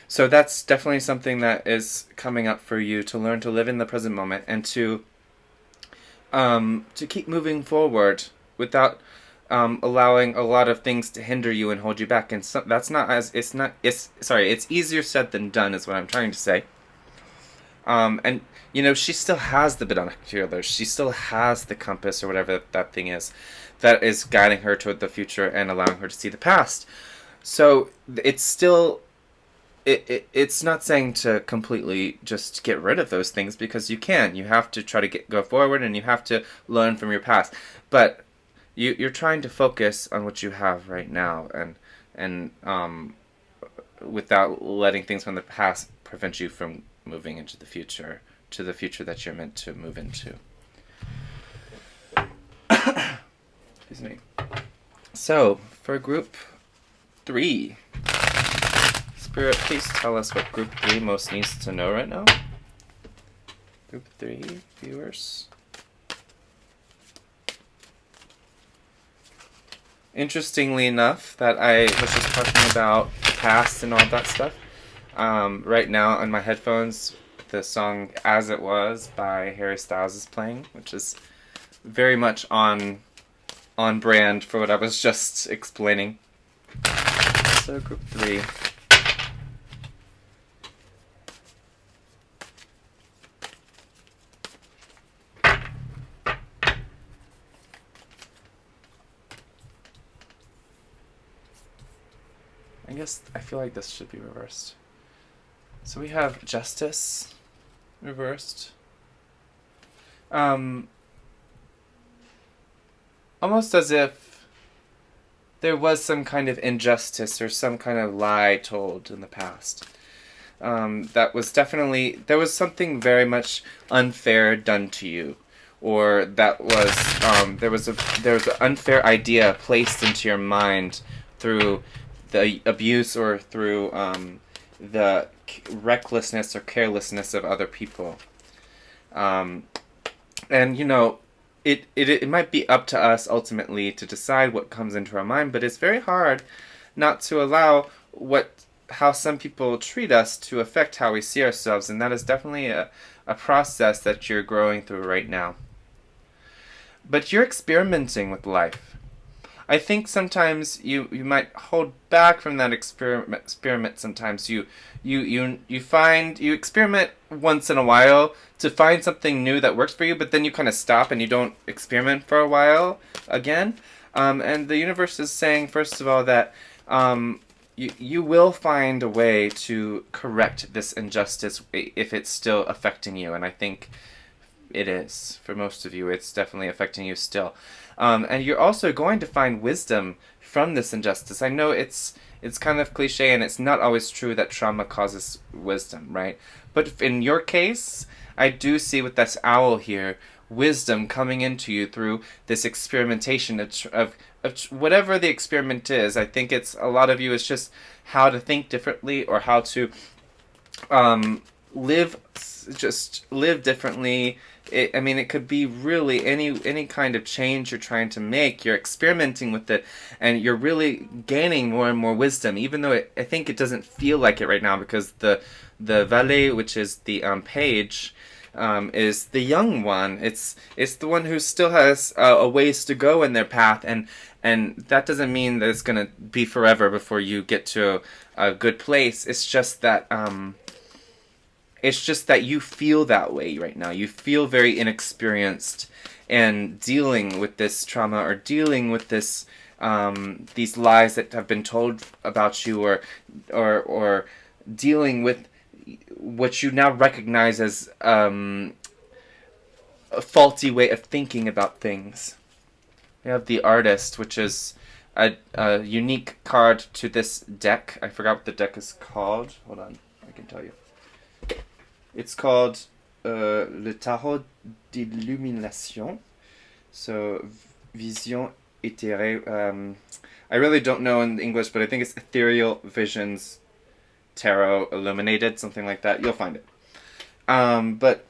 So that's definitely something that is coming up for you, to learn to live in the present moment, and to keep moving forward without allowing a lot of things to hinder you and hold you back. And so, it's easier said than done, is what I'm trying to say. And she still has the binoculars. She still has the compass, or whatever that thing is, that is guiding her toward the future and allowing her to see the past. So it's still, it's not saying to completely just get rid of those things, because you can. You have to try to go forward, and you have to learn from your past. But you're trying to focus on what you have right now, and without letting things from the past prevent you from moving into the future, to the future that you're meant to move into. Excuse me. So, for group 3, Spirit, please tell us what group 3 most needs to know right now. Group 3, viewers. Interestingly enough, that I was just talking about the past and all that stuff. Right now on my headphones, the song As It Was by Harry Styles is playing, which is very much on brand for what I was just explaining. So group 3. I guess I feel like this should be reversed. So we have justice reversed. Almost as if there was some kind of injustice or some kind of lie told in the past. That was definitely, there was something very much unfair done to you, or that was there was an unfair idea placed into your mind through the abuse, or through the recklessness or carelessness of other people. And it might be up to us ultimately to decide what comes into our mind, but it's very hard not to allow how some people treat us to affect how we see ourselves, and that is definitely a process that you're growing through right now. But you're experimenting with life. I think sometimes you might hold back from that experiment. Sometimes you experiment once in a while to find something new that works for you, but then you kind of stop and you don't experiment for a while again. And the universe is saying, first of all, that you will find a way to correct this injustice if it's still affecting you, and I think it is. For most of you, it's definitely affecting you still. And you're also going to find wisdom from this injustice. I know it's kind of cliche, and it's not always true that trauma causes wisdom, right? But in your case, I do see with this owl here, wisdom coming into you through this experimentation of whatever the experiment is. I think it's, a lot of you, it's just how to think differently, or how to live differently. It could be really any kind of change you're trying to make. You're experimenting with it, and you're really gaining more and more wisdom, even though I think it doesn't feel like it right now, because the valet, which is the page, is the young one. It's the one who still has a ways to go in their path, and that doesn't mean that it's going to be forever before you get to a good place. It's just that you feel that way right now. You feel very inexperienced and dealing with this trauma, or dealing with this these lies that have been told about you, or dealing with what you now recognize as a faulty way of thinking about things. We have the Artist, which is a unique card to this deck. I forgot what the deck is called. Hold on, I can tell you. It's called Le Tarot d'Illumination. So, Vision Éthérée. I really don't know in English, but I think it's Ethereal Visions Tarot Illuminated, something like that. You'll find it. But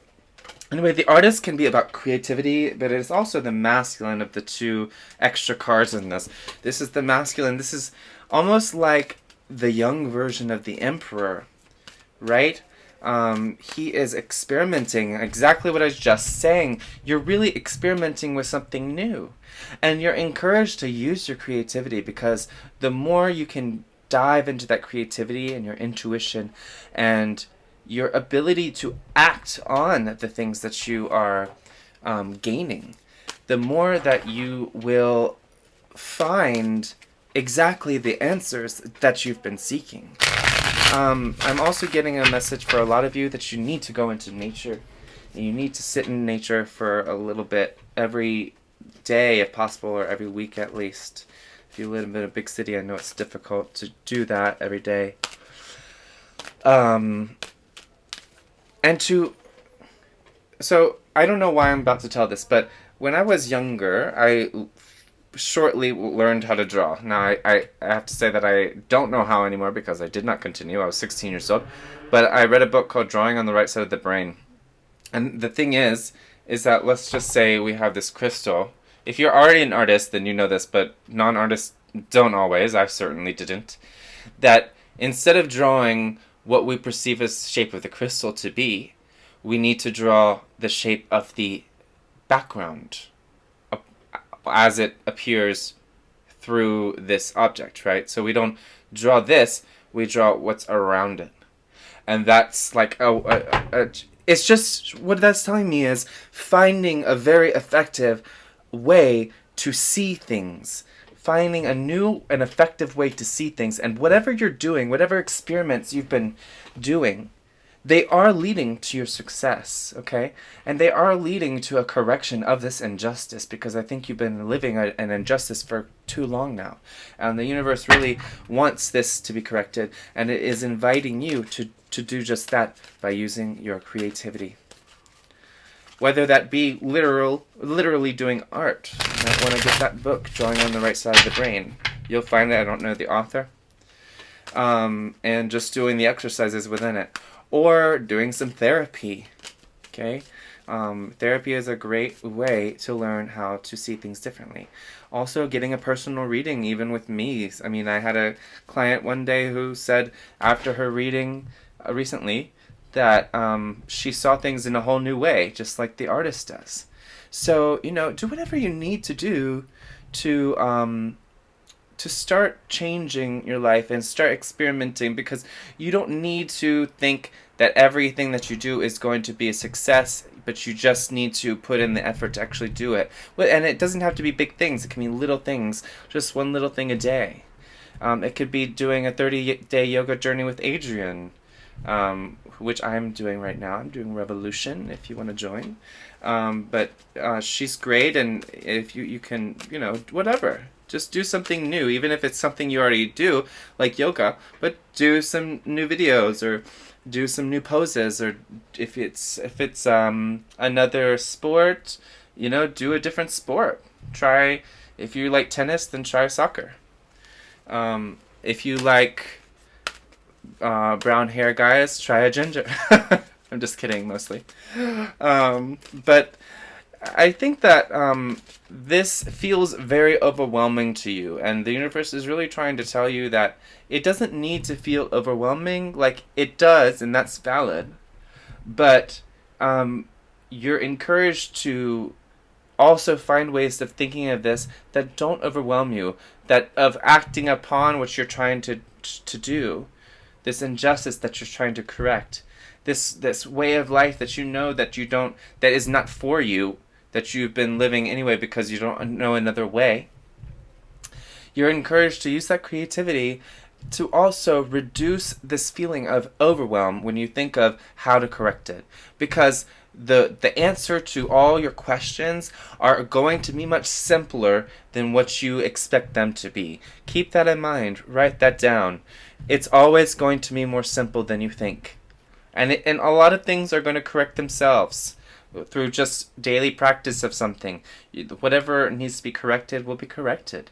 anyway, the Artist can be about creativity, but it is also the masculine of the two extra cards in this. This is the masculine. This is almost like the young version of the Emperor, right? He is experimenting, exactly what I was just saying. You're really experimenting with something new. And you're encouraged to use your creativity, because the more you can dive into that creativity and your intuition and your ability to act on the things that you are gaining, the more that you will find exactly the answers that you've been seeking. I'm also getting a message for a lot of you that you need to go into nature. And you need to sit in nature for a little bit every day, if possible, or every week at least. If you live in a big city, I know it's difficult to do that every day. So I don't know why I'm about to tell this, but when I was younger, I shortly learned how to draw. Now, I have to say that I don't know how anymore, because I did not continue. I was 16 years old. But I read a book called Drawing on the Right Side of the Brain. And the thing is that, let's just say we have this crystal. If you're already an artist, then you know this, but non-artists don't always. I certainly didn't. That instead of drawing what we perceive as the shape of the crystal to be, we need to draw the shape of the background as it appears through this object, right? So we don't draw this, we draw what's around it. And that's like it's just, what that's telling me is finding a very effective way to see things, finding a new and effective way to see things. And whatever you're doing, whatever experiments you've been doing, they are leading to your success, okay? And they are leading to a correction of this injustice, because I think you've been living an injustice for too long now. And the universe really wants this to be corrected, and it is inviting you to do just that by using your creativity. Whether that be literally doing art. You might want to get that book, Drawing on the Right Side of the Brain. You'll find that I don't know the author. And just doing the exercises within it. Or doing some therapy, okay? Therapy is a great way to learn how to see things differently. Also, getting a personal reading, even with me. I mean, I had a client one day who said after her reading recently that she saw things in a whole new way, just like the Artist does. So, do whatever you need to do to start changing your life and start experimenting, because you don't need to think that everything that you do is going to be a success, but you just need to put in the effort to actually do it. And it doesn't have to be big things. It can be little things, just one little thing a day. It could be doing a 30-day yoga journey with Adriene, which I'm doing right now. I'm doing Revolution, if you want to join. But she's great, and if you can, whatever. Just do something new, even if it's something you already do, like yoga, but do some new videos, or do some new poses, or if it's another sport, do a different sport. If you like tennis, then try soccer. If you like brown hair guys, try a ginger. I'm just kidding, mostly. But I think that this feels very overwhelming to you, and the universe is really trying to tell you that it doesn't need to feel overwhelming. Like, it does, and that's valid, but you're encouraged to also find ways of thinking of this that don't overwhelm you, that of acting upon what you're trying to do, this injustice that you're trying to correct, this way of life that that is not for you, that you've been living anyway because you don't know another way. You're encouraged to use that creativity to also reduce this feeling of overwhelm when you think of how to correct it. Because the answer to all your questions are going to be much simpler than what you expect them to be. Keep that in mind. Write that down. It's always going to be more simple than you think. And a lot of things are going to correct themselves through just daily practice of something. Whatever needs to be corrected will be corrected.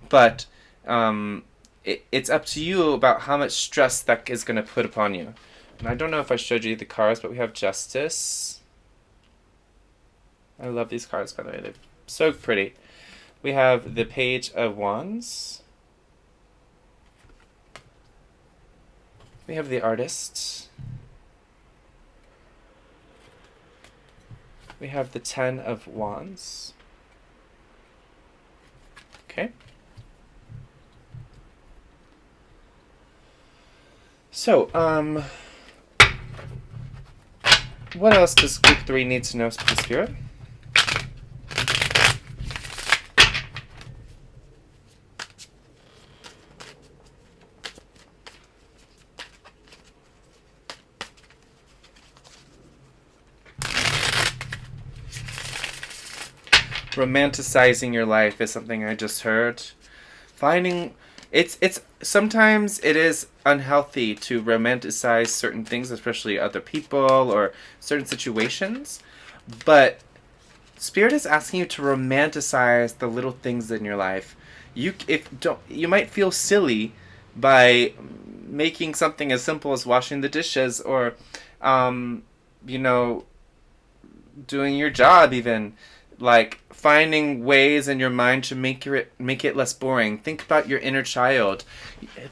But it's up to you about how much stress that is going to put upon you. And I don't know if I showed you the cards, but we have Justice. I love these cards, by the way. They're so pretty. We have the Page of Wands. We have the Artist. We have the Ten of Wands. Okay. So, what else does Group 3 need to know, Spirit? Romanticizing your life is something I just heard. Finding it's sometimes it is unhealthy to romanticize certain things, especially other people or certain situations, but Spirit is asking you to romanticize the little things in your life. You might feel silly by making something as simple as washing the dishes or you know, doing your job, even like finding ways in your mind to make it less boring. Think about your inner child.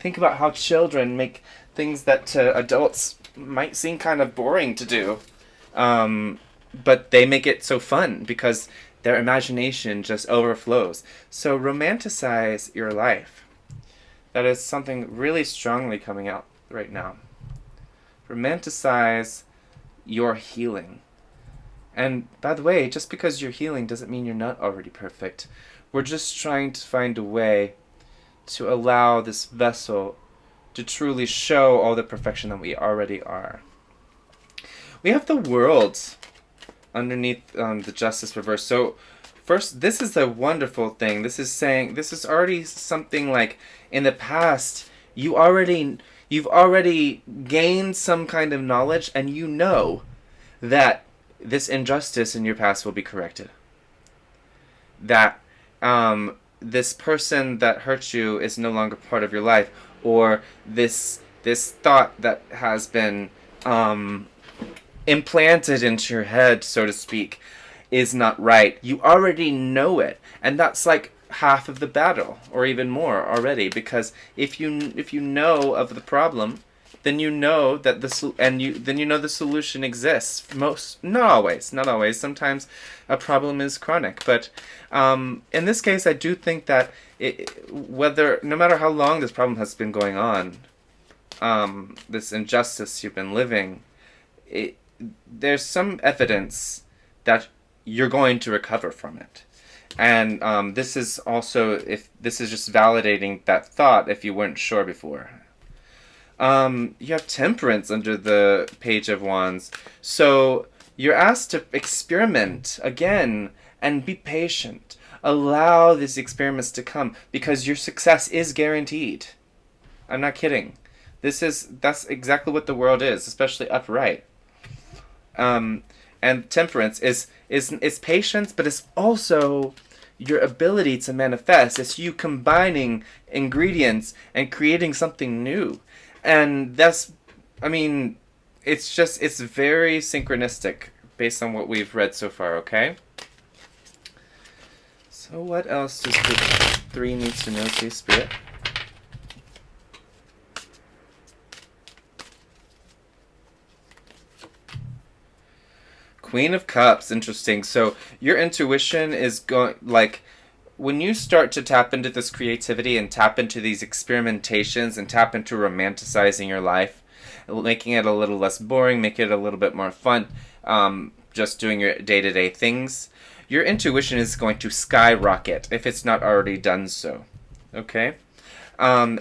Think about how children make things that to adults might seem kind of boring to do, but they make it so fun because their imagination just overflows. So romanticize your life. That is something really strongly coming out right now. Romanticize your healing. And by the way, just because you're healing doesn't mean you're not already perfect. We're just trying to find a way to allow this vessel to truly show all the perfection that we already are. We have the World underneath the Justice reverse. So first, this is a wonderful thing. This is saying, this is already something like in the past, you've already gained some kind of knowledge, and you know that this injustice in your past will be corrected. That this person that hurt you is no longer part of your life, or this thought that has been implanted into your head, so to speak, is not right. You already know it, and that's like half of the battle, or even more already. Because if you know of the problem, then you know that the solution exists. Not always. Sometimes a problem is chronic, but in this case, I do think that no matter how long this problem has been going on, this injustice you've been living, there's some evidence that you're going to recover from it. And this is just validating that thought if you weren't sure before. You have Temperance under the Page of Wands. So you're asked to experiment again and be patient. Allow these experiments to come because your success is guaranteed. I'm not kidding. That's exactly what the world is, especially upright. And Temperance is patience, but it's also your ability to manifest. It's you combining ingredients and creating something new. And it's very synchronistic based on what we've read so far, okay? So what else does Group 3 need to know, please, Spirit? Queen of Cups, interesting. So your intuition is going, like, when you start to tap into this creativity and tap into these experimentations and tap into romanticizing your life, making it a little less boring, make it a little bit more fun, just doing your day-to-day things, your intuition is going to skyrocket if it's not already done so. Okay. And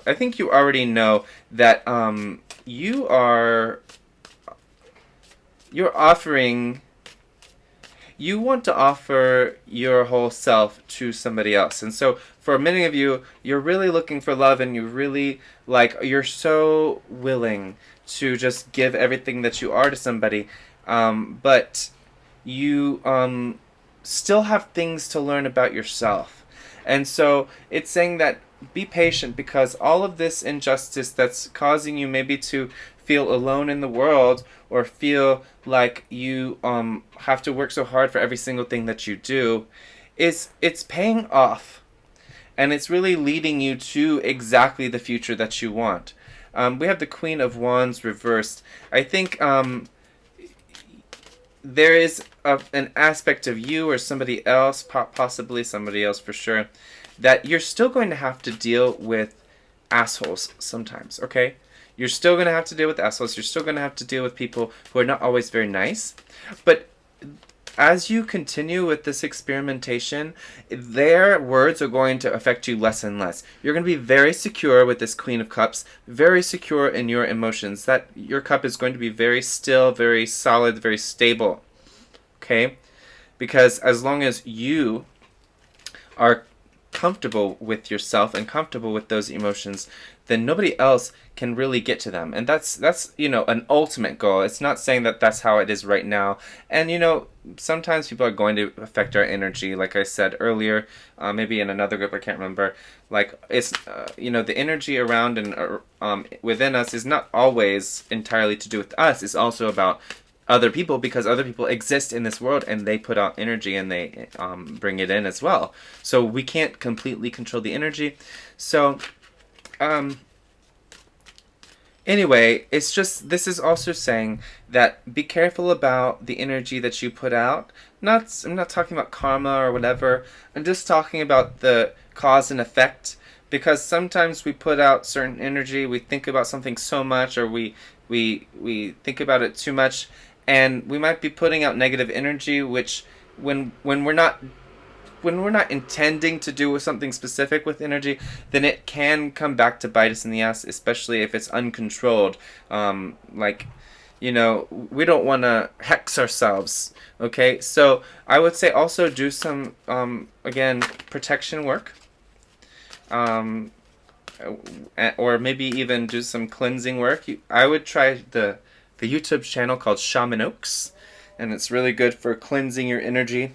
I think you already know that you're offering, you want to offer your whole self to somebody else. And so for many of you, you're really looking for love, and you really, like, you're so willing to just give everything that you are to somebody. But you still have things to learn about yourself. And so it's saying that be patient, because all of this injustice that's causing you maybe to feel alone in the world, or feel like you have to work so hard for every single thing that you do, it's paying off, and it's really leading you to exactly the future that you want. We have the Queen of Wands reversed. I think there is an aspect of you or somebody else, possibly somebody else for sure, that you're still going to have to deal with assholes sometimes, okay? You're still going to have to deal with assholes. You're still going to have to deal with people who are not always very nice. But as you continue with this experimentation, their words are going to affect you less and less. You're going to be very secure with this Queen of Cups, very secure in your emotions. That your cup is going to be very still, very solid, very stable. Okay? Because as long as you are comfortable with yourself and comfortable with those emotions, then nobody else can really get to them. And that's an ultimate goal. It's not saying that that's how it is right now. And sometimes people are going to affect our energy, like I said earlier, maybe in another group, I can't remember. Like, it's the energy around and within us is not always entirely to do with us. It's also about other people, because other people exist in this world, and they put out energy, and they bring it in as well. So we can't completely control the energy. So anyway, it's just, this is also saying that be careful about the energy that you put out. I'm not talking about karma or whatever. I'm just talking about the cause and effect, because sometimes we put out certain energy, we think about something so much, or we think about it too much, and we might be putting out negative energy, which when we're not intending to do something specific with energy, then it can come back to bite us in the ass, especially if it's uncontrolled. We don't want to hex ourselves. Okay, so I would say also do some again, protection work, or maybe even do some cleansing work. I would try the YouTube channel called Shaman Oaks, and it's really good for cleansing your energy,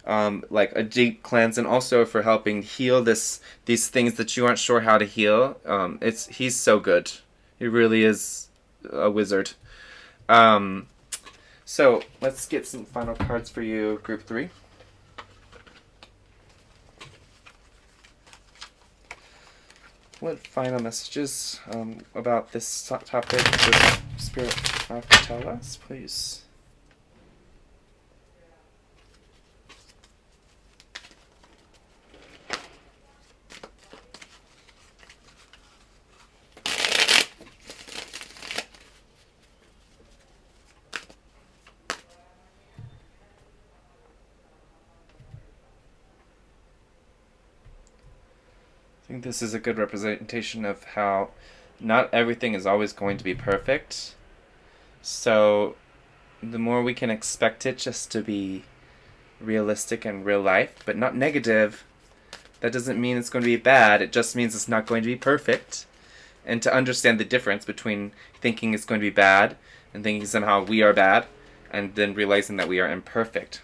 like a deep cleanse, and also for helping heal these things that you aren't sure how to heal. He's so good. He really is a wizard. So let's get some final cards for you, Group 3. What final messages about this topic does Spirit have to tell us, please? I think this is a good representation of how not everything is always going to be perfect. So the more we can expect it just to be realistic and real life, but not negative, that doesn't mean it's going to be bad. It just means it's not going to be perfect. And to understand the difference between thinking it's going to be bad and thinking somehow we are bad, and then realizing that we are imperfect.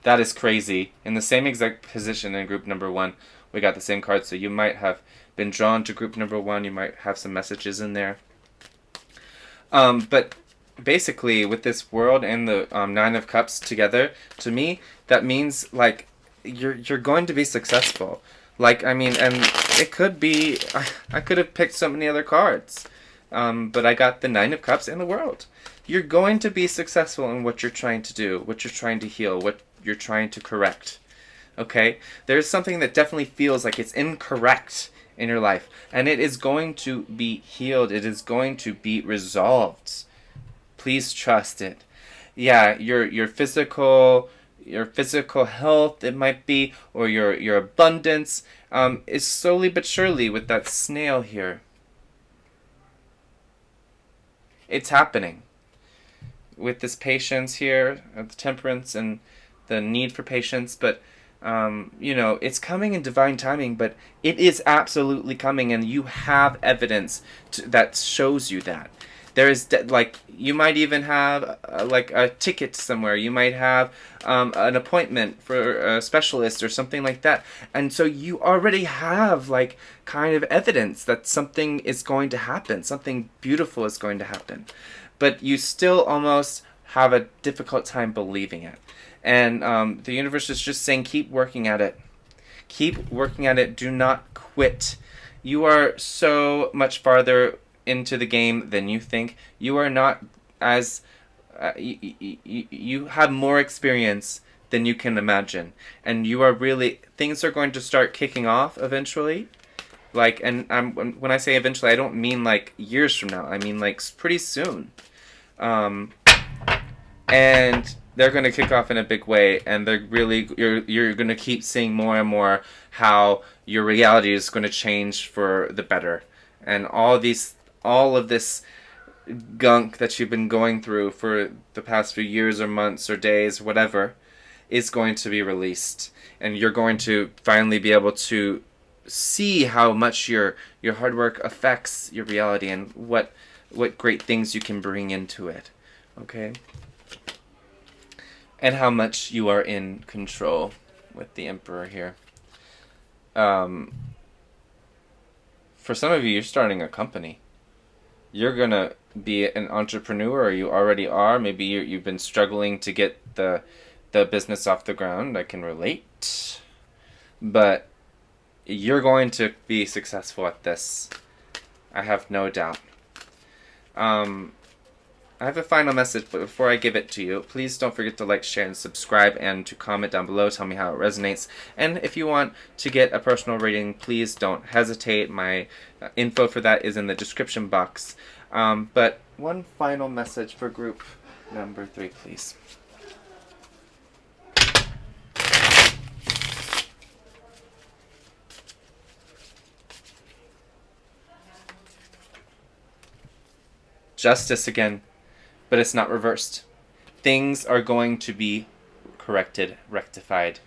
That is crazy. In the same exact position in group number 1, we got the same card, so you might have been drawn to group number 1. You might have some messages in there. But basically, with this world and the 9 of Cups together, to me, that means, like, you're going to be successful. Like, I mean, and it could be, I could have picked so many other cards, but I got the 9 of Cups and the World. You're going to be successful in what you're trying to do, what you're trying to heal, what you're trying to correct. Okay? There's something that definitely feels like it's incorrect in your life, and it is going to be healed. It is going to be resolved. Please trust it. Yeah, your physical, your physical health, it might be, or your abundance, is slowly but surely with that snail here. It's happening. With this patience here, the temperance and the need for patience, but it's coming in divine timing, but it is absolutely coming, and you have evidence that shows you that. There is, you might even have, a ticket somewhere. You might have an appointment for a specialist or something like that. And so you already have, kind of evidence that something is going to happen. Something beautiful is going to happen. But you still almost have a difficult time believing it. And the universe is just saying, keep working at it. Keep working at it. Do not quit. You are so much farther into the game than you think. You are not as... you have more experience than you can imagine. And you are really... Things are going to start kicking off eventually. When I say eventually, I don't mean years from now. I mean pretty soon. And they're going to kick off in a big way, and they're really you're going to keep seeing more and more how your reality is going to change for the better, and all of this gunk that you've been going through for the past few years or months or days, whatever, is going to be released, and you're going to finally be able to see how much your hard work affects your reality and what great things you can bring into it. Okay? And how much you are in control with the Emperor here. For some of you, you're starting a company. You're going to be an entrepreneur, or you already are. Maybe you've been struggling to get the business off the ground. I can relate. But you're going to be successful at this. I have no doubt. I have a final message, but before I give it to you, please don't forget to like, share, and subscribe, and to comment down below. Tell me how it resonates. And if you want to get a personal reading, please don't hesitate. My info for that is in the description box. But one final message for group number 3, please. Justice again. But it's not reversed. Things are going to be corrected, rectified.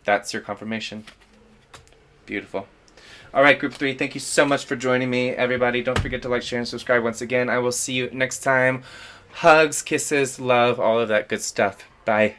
That's your confirmation. Beautiful. All right, group 3, thank you so much for joining me. Everybody, don't forget to like, share, and subscribe once again. I will see you next time. Hugs, kisses, love, all of that good stuff. Bye.